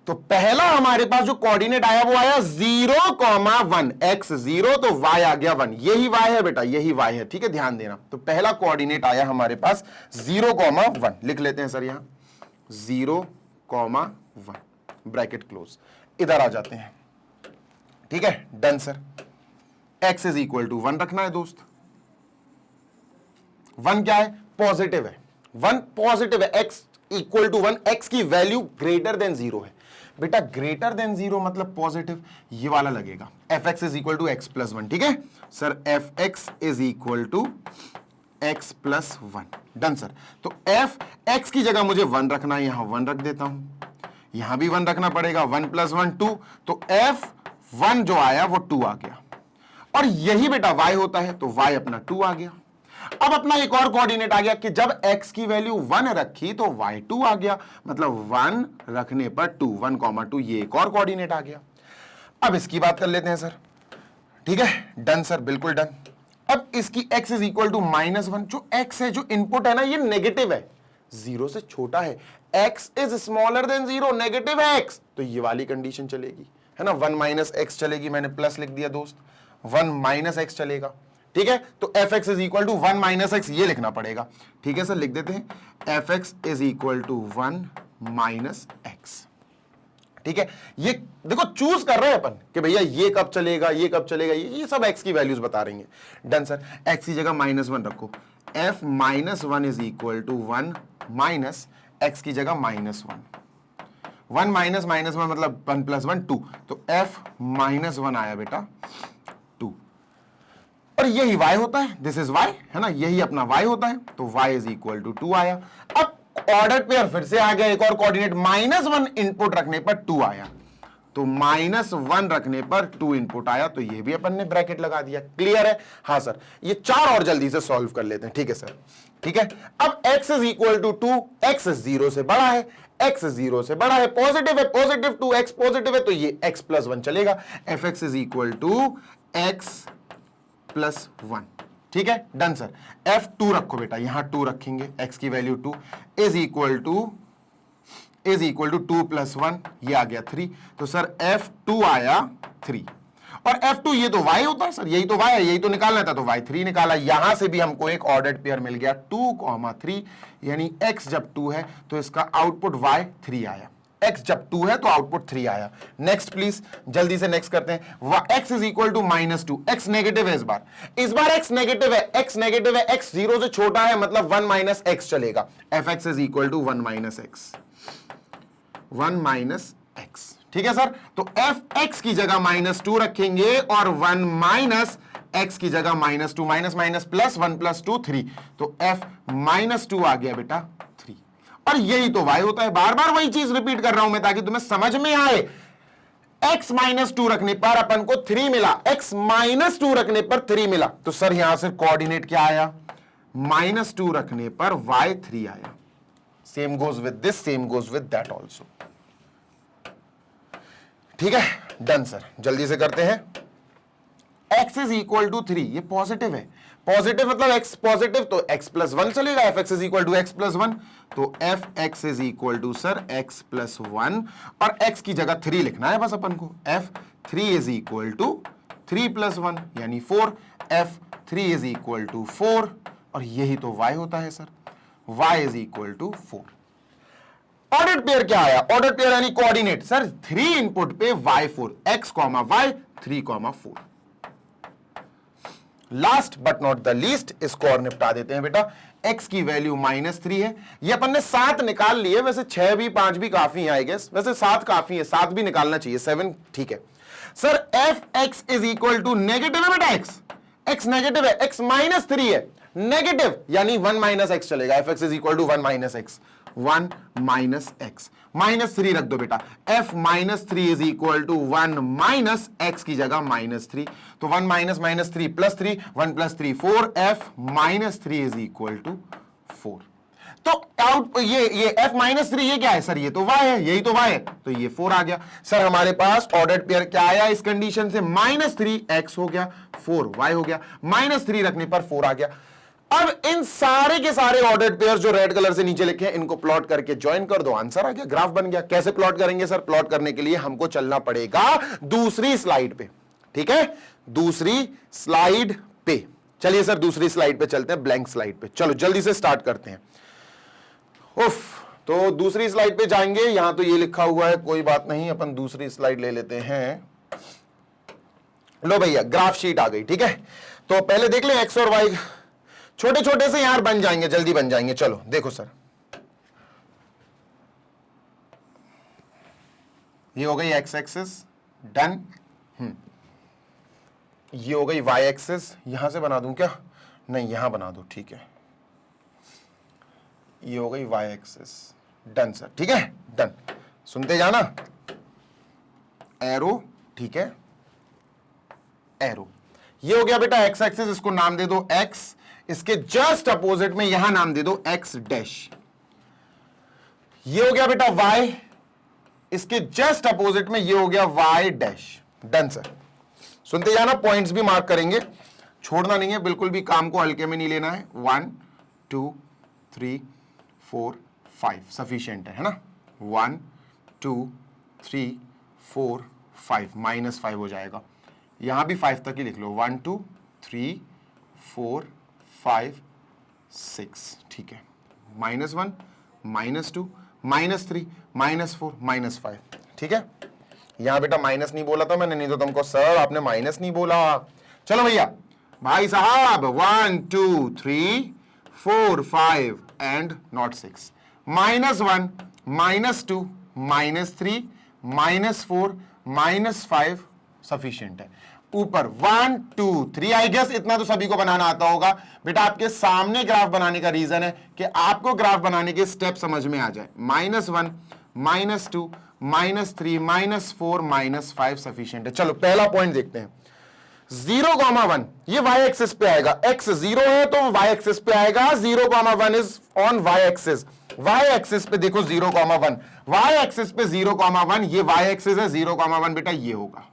तो पहला हमारे पास जो कोऑर्डिनेट आया वो आया 0,1, x 0 तो y आ गया 1। यही y है बेटा, यही y है। ठीक है, ध्यान देना। तो पहला कोऑर्डिनेट आया हमारे पास 0,1, लिख लेते हैं सर यहां 0,1, ब्रैकेट क्लोज। इधर आ जाते हैं। ठीक है, done sir. x is equal to 1 रखना है दोस्त। 1 क्या है? पॉजिटिव है। 1 पॉजिटिव है, x इक्वल टू 1, x की वैल्यू ग्रेटर देन 0 है। बेटा ग्रेटर देन 0 मतलब पॉजिटिव, ये वाला लगेगा। F x is equal to x plus 1। ठीक है sir, f x is equal to x plus 1। Done sir. तो एफ एक्स की जगह मुझे 1 रखना है, यहां 1 रख देता हूं, यहां भी 1 रखना पड़ेगा। 1 प्लस 1 2, तो एफ 1 जो आया वो 2 आ गया। और यही बेटा y होता है, तो y अपना 2 आ गया। अब अपना एक और कोऑर्डिनेट आ गया कि जब x की वैल्यू 1 रखी तो y 2 आ गया, मतलब 1 रखने पर 2, 1,2, ये एक और कोऑर्डिनेट आ गया। अब इसकी बात कर लेते हैं सर। ठीक है, डन सर, बिल्कुल डन। अब इसकी x इज इक्वल टू -1। जो x है, जो इनपुट है ना, ये नेगेटिव है, 0 से छोटा है। x is smaller than 0, negative है x, तो ये वाली कंडीशन चलेगी, है ना। 1 - x चलेगी, मैंने प्लस लिख दिया दोस्त, 1 - x चलेगा। ठीक है, तो f x is equal to 1 - x, ये लिखना पड़ेगा। ठीक है सर, लिख देते हैं f x is equal to 1 - x। ठीक है, ये देखो चूज कर रहे हैं अपन कि भैया ये कब चलेगा, ये कब चलेगा, ये सब x की वैल्यूज बता रही हैं। डन सर, x की जगह -1 रखो, f -1 is equal to 1 minus x की जगह -1। 1 माइनस -1 मतलब 1 प्लस 1 2, तो f -1 आया बेटा 2। और यही y होता है, दिस इज y, है ना, यही अपना y होता है, तो y इज इक्वल टू 2 आया। अब ऑर्डर पेयर फिर से आ गया, एक और कोऑर्डिनेट, -1 इनपुट रखने पर 2 आया, तो -1 रखने पर 2 इनपुट आया, तो ये भी अपन ने ब्रैकेट लगा दिया। क्लियर है? हाँ सर, ये 4 और जल्दी से सॉल्व कर लेते हैं। ठीक है सर, ठीक है। अब x is equal to 2, x 0 से बड़ा है, x 0 से बड़ा है, पॉजिटिव है, पॉजिटिव 2x पॉजिटिव है, तो ये x प्लस 1 चलेगा। F x is equal to x plus 1। ठीक है, डन सर। f2 रखो बेटा, यहां 2 रखेंगे, x की value 2 is equal to 2 plus 1, ये आ गया 3, तो सर f2 आया 3। और f2 ये तो y होता है सर, यही तो y है, यही तो निकालना था, तो y 3 निकाला। यहां से भी हमको एक ऑर्डर्ड पेयर मिल गया 2, 3, यानी x जब 2 है तो इसका आउटपुट y 3 आया। x जब 2 है तो आउटपुट 3 आया। नेक्स्ट प्लीज, जल्दी से नेक्स्ट करते हैं। x is equal to -2, x negative है इस बार x नेगेटिव है, x नेगेटिव है, x 0 से छोटा है, मतलब 1 - x चलेगा। F x is equal to 1 - x, 1 - x। ठीक है सर, तो एफ एक्स की जगह -2 रखेंगे और 1 - x की जगह -2, माइनस प्लस 1 + 2 3, तो f -2 आ गया बेटा 3। और यही तो y होता है, बार बार वही चीज रिपीट कर रहा हूं मैं ताकि तुम्हें समझ में आए। x -2 रखने पर अपन को 3 मिला, x -2 रखने पर 3 मिला, तो सर यहां से कोऑर्डिनेट क्या आया? -2 रखने पर y 3 आया। Same goes with this, same goes with that also. ठीक है, डन सर। जल्दी से करते हैं। x इज इक्वल टू 3, ये पॉजिटिव है, पॉजिटिव मतलब x पॉजिटिव, तो x प्लस 1 चलेगा। F x is equal to x plus 1, तो f x is equal to sir x plus 1, और x की जगह 3 लिखना है बस अपन को। f3 इज इक्वल टू 3 + 1 यानी 4, f3 इज इक्वल टू 4, और यही तो y होता है sir. y is equal to 4। Ordered pair क्या आया? ऑर्डर्ड पेयर यानी कोऑर्डिनेट सर 3 इनपुट पे y4, x, y 3, 4। Last but not the least इसको और निपटा देते हैं बेटा। x की वैल्यू -3 है, ये अपन ने 7 निकाल लिए, वैसे 6 भी 5 भी काफी है आई गेस, वैसे 7 काफी है, 7 भी निकालना चाहिए, 7 ठीक है। Sir f(x) is equal to negative है बेटा, x नेगेटिव है, x -3 है, नेगेटिव यानी 1 - x चलेगा, f(x) is equal to 1 - x, 1 - x, -3 रख दो बेटा, f -3 is equal to 1 - x की जगह -3, तो 1 - -3 +3, 1 + 3 4, f -3 इज इक्वल टू 4। तो आउट ये f -3 ये क्या है सर? ये तो y है, यही तो y है, तो ये 4 आ गया। सर हमारे पास ऑर्डर्ड पेयर क्या आया इस कंडीशन से? -3x हो गया, 4y हो गया, -3 रखने पर 4 आ गया। अब इन सारे के सारे ऑर्डर्ड पेयर जो रेड कलर से नीचे लिखे हैं इनको प्लॉट करके ज्वाइन कर दो, आंसर आ गया, ग्राफ बन गया। कैसे प्लॉट करेंगे सर? प्लॉट करने के लिए हमको चलना पड़ेगा दूसरी स्लाइड पे, ठीक है, दूसरी स्लाइड पे। चलिए सर दूसरी स्लाइड पे चलते हैं, ब्लैंक स्लाइड पे। चलो जल्दी से स्टार्ट करते हैं। उफ, तो दूसरी स्लाइड पे जाएंगे, यहां तो ये लिखा हुआ है, कोई बात नहीं, अपन दूसरी स्लाइड ले लेते हैं। लो भैया ग्राफ शीट आ गई, ठीक है। तो पहले देख ले एक्स और वाई, छोटे छोटे से यार बन जाएंगे, जल्दी बन जाएंगे। चलो देखो सर, ये हो गई एक्स एक्सिस, डन। ये हो गई वाई एक्सिस, यहां से बना दूं क्या? नहीं यहां बना दो, ठीक है। ये हो गई वाई एक्सिस, डन सर, ठीक है, डन। सुनते जाना, एरो, ठीक है, एरो। ये हो गया बेटा एक्स एक्सिस, इसको नाम दे दो एक्स, इसके जस्ट अपोजिट में यहां नाम दे दो एक्स डैश। ये हो गया बेटा वाई, इसके जस्ट अपोजिट में ये हो गया वाई डैश, डन सर। सुनते जाना, पॉइंट्स भी मार्क करेंगे, छोड़ना नहीं है, बिल्कुल भी काम को हल्के में नहीं लेना है। 1 2 3 4 5 सफिशिएंट है ना। 1 2 3 4 5, -5 हो जाएगा, यहां भी 5 तक ही लिख लो। 1 2 3 4 5 6, ठीक है। -1 -2 -3 -4 -5, ठीक है। यहां बेटा माइनस नहीं बोला था मैंने, नहीं तो तुमको सर आपने माइनस नहीं बोला। चलो भैया भाई साहब, 1 2 3 4 5 एंड नॉट 6, -1 -2 -3 -4 -5 सफिशिएंट है। ऊपर 1 2 3, आई गेस इतना तो सभी को बनाना आता होगा बेटा। आपके सामने ग्राफ बनाने का रीजन है कि आपको ग्राफ बनाने के स्टेप समझ में आ जाए। -1 -2 -3 -4 -5 सफिशिएंट है। चलो पहला पॉइंट देखते हैं, 0,1 ये वाई एक्सिस पे आएगा, x 0 है तो वाई एक्सिस पे आएगा। 0,1 is on y axis, y axis पे देखो 0,1, वाई एक्सिस पे 0,1, ये वाई एक्सिस है, 0,1 बेटा ये होगा,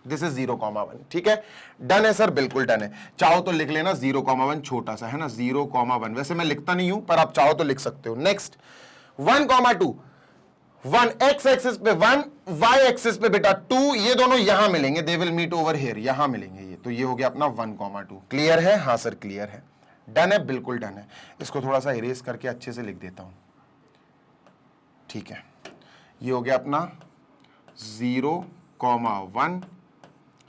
दिस इज 0,1, ठीक है। डन है सर, बिल्कुल डन है। चाहो तो लिख लेना 0,1 छोटा सा है ना, 0,1, वैसे मैं लिखता नहीं हूं पर आप चाहो तो लिख सकते हो। नेक्स्ट 1,2, 1 एक्स एक्सिस पे 1, वाई एक्सिस पे बेटा 2, ये दोनों यहां मिलेंगे, they will meet over here, यहां मिलेंगे ये, तो ये हो गया अपना 1,2। क्लियर है? हाँ सर क्लियर है, डन है, बिल्कुल डन है। इसको थोड़ा सा इरेज करके अच्छे से लिख देता हूं, ठीक है। ये हो गया अपना 0,1,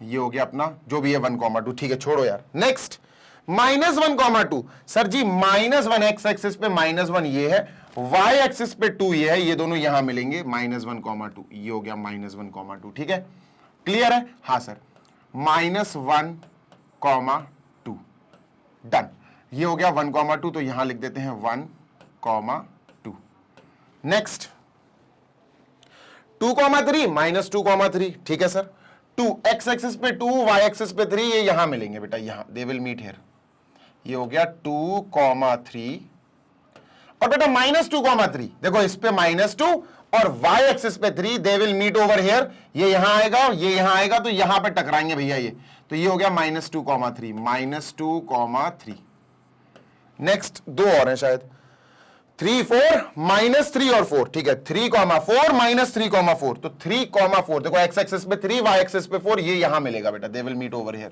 ये हो गया अपना जो भी है 1,2, ठीक है, छोड़ो यार। नेक्स्ट -1,2, सर जी -1 एक्स एक्सिस पे -1 ये है, y एक्सिस पे 2 ये है, ये दोनों यहां मिलेंगे, -1,2, ये हो गया -1,2, ठीक है। क्लियर है? हाँ सर, -1,2, डन। ये हो गया 1,2, तो यहां लिख देते हैं 1,2। नेक्स्ट 2,3 -2,3, ठीक है सर। 2 एक्स एक्सिस पे 2, y एक्सिस पे 3, ये यहां मिलेंगे बेटा, यहां दे विल मीट हियर, ये हो गया 2,3। और बेटा -2,3 देखो, इस पे -2 और y एक्सिस पे 3, they will meet over here, ये यहां आएगा, ये यहां आएगा, तो यहां पे टकराएंगे भैया ये, तो ये हो गया -2,3 -2,3। नेक्स्ट 2 और है शायद, 3 4 -3 और 4, ठीक है, 3,4 -3,4, तो 3,4 देखो, x एक्सिस पे 3, y एक्सिस पे 4, ये यहां मिलेगा बेटा, they will meet over here,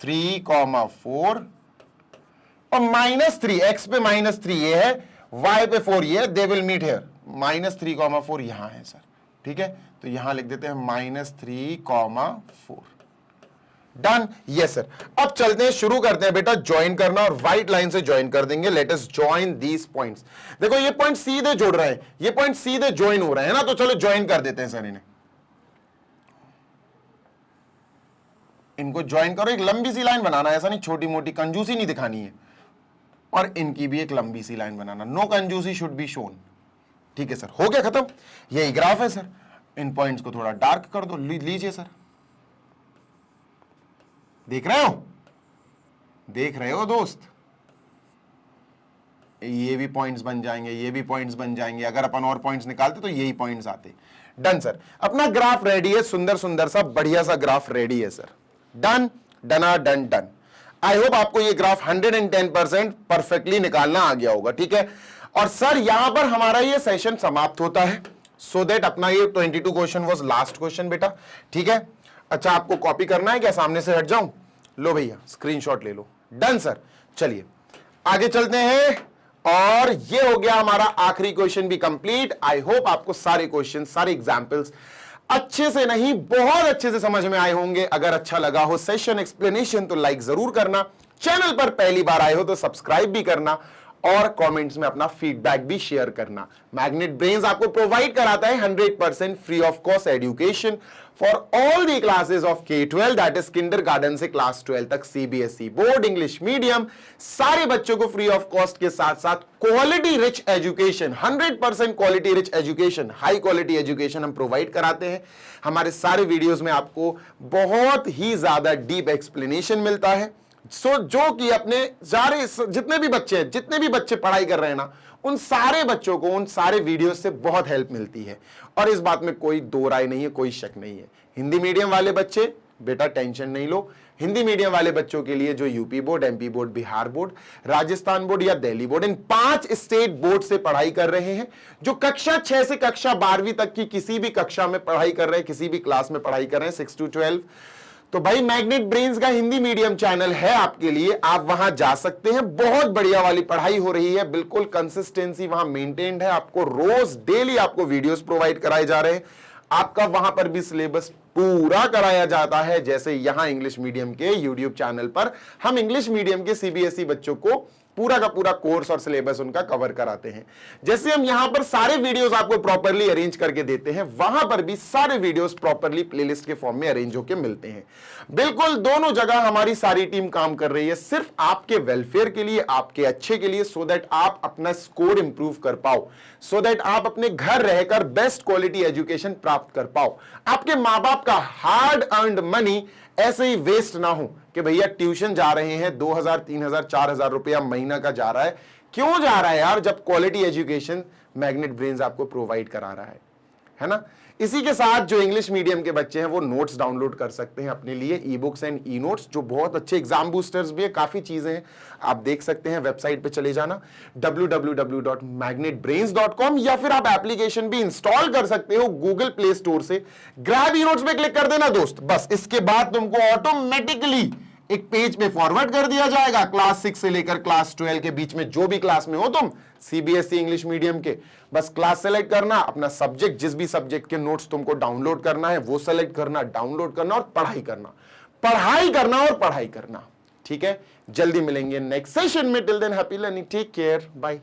3,4 और -3, x पे -3 ये है, y पे 4 ये है, दे विल मीट हेयर। -3,4 यहां है सर, ठीक है, तो यहां लिख देते हैं -3,4। Done, yes sir. अब चलते हैं, शुरू करते हैं बेटा ज्वाइन करना, और व्हाइट लाइन से ज्वाइन कर देंगे। लेट अस ज्वाइन दीस पॉइंट्स। देखो ये पॉइंट सीधे जुड़ रहे हैं, ये पॉइंट सीधे ज्वाइन हो रहे हैं ना, तो चलो ज्वाइन कर देते हैं सर इन्हें। इनको ज्वाइन करो, एक लंबी सी लाइन बनाना है, ऐसा नहीं छोटी मोटी कंजूसी नहीं दिखानी है, और इनकी भी एक लंबी सी लाइन बनाना, नो कंजूसी शुड बी शोन। ठीक है सर, हो गया खत्म, यही ग्राफ है सर। इन पॉइंट्स को थोड़ा डार्क कर दो, लीजिए सर, देख रहे हो, देख रहे हो दोस्त, ये भी पॉइंट्स बन जाएंगे, ये भी पॉइंट्स बन जाएंगे। अगर अपन और पॉइंट्स निकालते तो यही पॉइंट्स आते। डन सर, अपना ग्राफ रेडी है, सुंदर सुंदर सा बढ़िया सा ग्राफ रेडी है sir. Done, done done done. I hope आपको ये ग्राफ 110% परफेक्टली निकालना आ गया होगा, ठीक है। और सर यहां पर हमारा ये सेशन समाप्त होता है, सो दैट अपना ये 22 क्वेश्चन वाज लास्ट क्वेश्चन बेटा, ठीक है। अच्छा, आपको कॉपी करना है क्या, सामने से हट जाऊं? लो भैया स्क्रीनशॉट ले लो। डन सर, चलिए आगे चलते हैं, और ये हो गया हमारा आखिरी क्वेश्चन भी कंप्लीट। आई होप आपको सारे क्वेश्चन, सारे एग्जाम्पल्स अच्छे से नहीं बहुत अच्छे से समझ में आए होंगे। अगर अच्छा लगा हो सेशन एक्सप्लेनेशन तो लाइक जरूर करना, चैनल पर पहली बार आए हो तो सब्सक्राइब भी करना, और कमेंट्स में अपना फीडबैक भी शेयर करना। मैग्नेट ब्रेन्स आपको प्रोवाइड कराता है 100% free of cost education for all the classes of K-12, that is kindergarten से क्लास 12 तक, CBSE बोर्ड, इंग्लिश मीडियम, सारे बच्चों को फ्री ऑफ कॉस्ट के साथ साथ quality rich education, 100% quality rich education, high quality education हम प्रोवाइड कराते हैं। हमारे सारे वीडियोस में आपको बहुत ही ज्यादा डीप एक्सप्लेनेशन मिलता है, जो कि अपने सारे जितने भी बच्चे पढ़ाई कर रहे हैं ना, उन सारे बच्चों को उन सारे वीडियोस से बहुत हेल्प मिलती है, और इस बात में कोई दो राय नहीं है, कोई शक नहीं है। हिंदी मीडियम वाले बच्चे बेटा टेंशन नहीं लो, हिंदी मीडियम वाले बच्चों के लिए जो UP board, MP board, Bihar board, Rajasthan board या दिल्ली बोर्ड, इन 5 स्टेट बोर्ड से पढ़ाई कर रहे हैं, जो कक्षा 6 से कक्षा 12वीं तक की किसी भी कक्षा में पढ़ाई कर रहे हैं, किसी भी क्लास में पढ़ाई कर रहे हैं, 6 to 12, तो भाई मैग्नेट ब्रेन्स का हिंदी मीडियम चैनल है आपके लिए, आप वहां जा सकते हैं। बहुत बढ़िया वाली पढ़ाई हो रही है, बिल्कुल कंसिस्टेंसी वहां मेंटेन्ड है, आपको रोज डेली आपको वीडियोस प्रोवाइड कराए जा रहे हैं, आपका वहां पर भी सिलेबस पूरा कराया जाता है, जैसे यहां इंग्लिश मीडियम के यूट्यूब चैनल पर हम इंग्लिश मीडियम के CBSE बच्चों को पूरा का पूरा कोर्स और सिलेबस उनका कवर कराते हैं। जैसे हम यहां पर सारे वीडियोस आपको प्रॉपर्ली अरेंज करके देते हैं, वहां पर भी सारे वीडियोस प्रॉपर्ली प्लेलिस्ट के फॉर्म में अरेंज होकर मिलते हैं। बिल्कुल दोनों जगह हमारी सारी टीम काम कर रही है, सिर्फ आपके वेलफेयर के लिए, आपके अच्छे के लिए, सो दैट आप अपना स्कोर इंप्रूव कर पाओ, सो दैट आप अपने घर रहकर बेस्ट क्वालिटी एजुकेशन प्राप्त कर पाओ, आपके माँ बाप का हार्ड अर्न्ड मनी ऐसे ही वेस्ट ना हो कि भैया ट्यूशन जा रहे हैं 2000, 3000, 4000 रुपया महीना का जा रहा है। क्यों जा रहा है यार, जब क्वालिटी एजुकेशन मैग्नेट ब्रेन्स आपको प्रोवाइड करा रहा है ना। इसी के साथ जो इंग्लिश मीडियम के बच्चे हैं वो नोट्स डाउनलोड कर सकते हैं अपने लिए, e books and e notes, जो बहुत अच्छे एग्जाम बूस्टर्स भी है, काफी चीजें हैं, आप देख सकते हैं। वेबसाइट पे चले जाना www.magnetbrains.com, या फिर आप एप्लीकेशन भी इंस्टॉल कर सकते हो गूगल प्ले स्टोर से। ग्रैब ई नोट्स पे क्लिक कर देना दोस्त, बस इसके बाद तुमको ऑटोमेटिकली एक पेज पे फॉरवर्ड कर दिया जाएगा, क्लास 6 से लेकर क्लास 12 के बीच में जो भी क्लास में हो तुम, CBSE इंग्लिश मीडियम के, बस क्लास सेलेक्ट करना, अपना सब्जेक्ट, जिस भी सब्जेक्ट के नोट्स तुमको डाउनलोड करना है वो सेलेक्ट करना, डाउनलोड करना और पढ़ाई करना, पढ़ाई करना और पढ़ाई करना। ठीक है, जल्दी मिलेंगे नेक्स्ट सेशन में। Till then happy learning, take care, bye.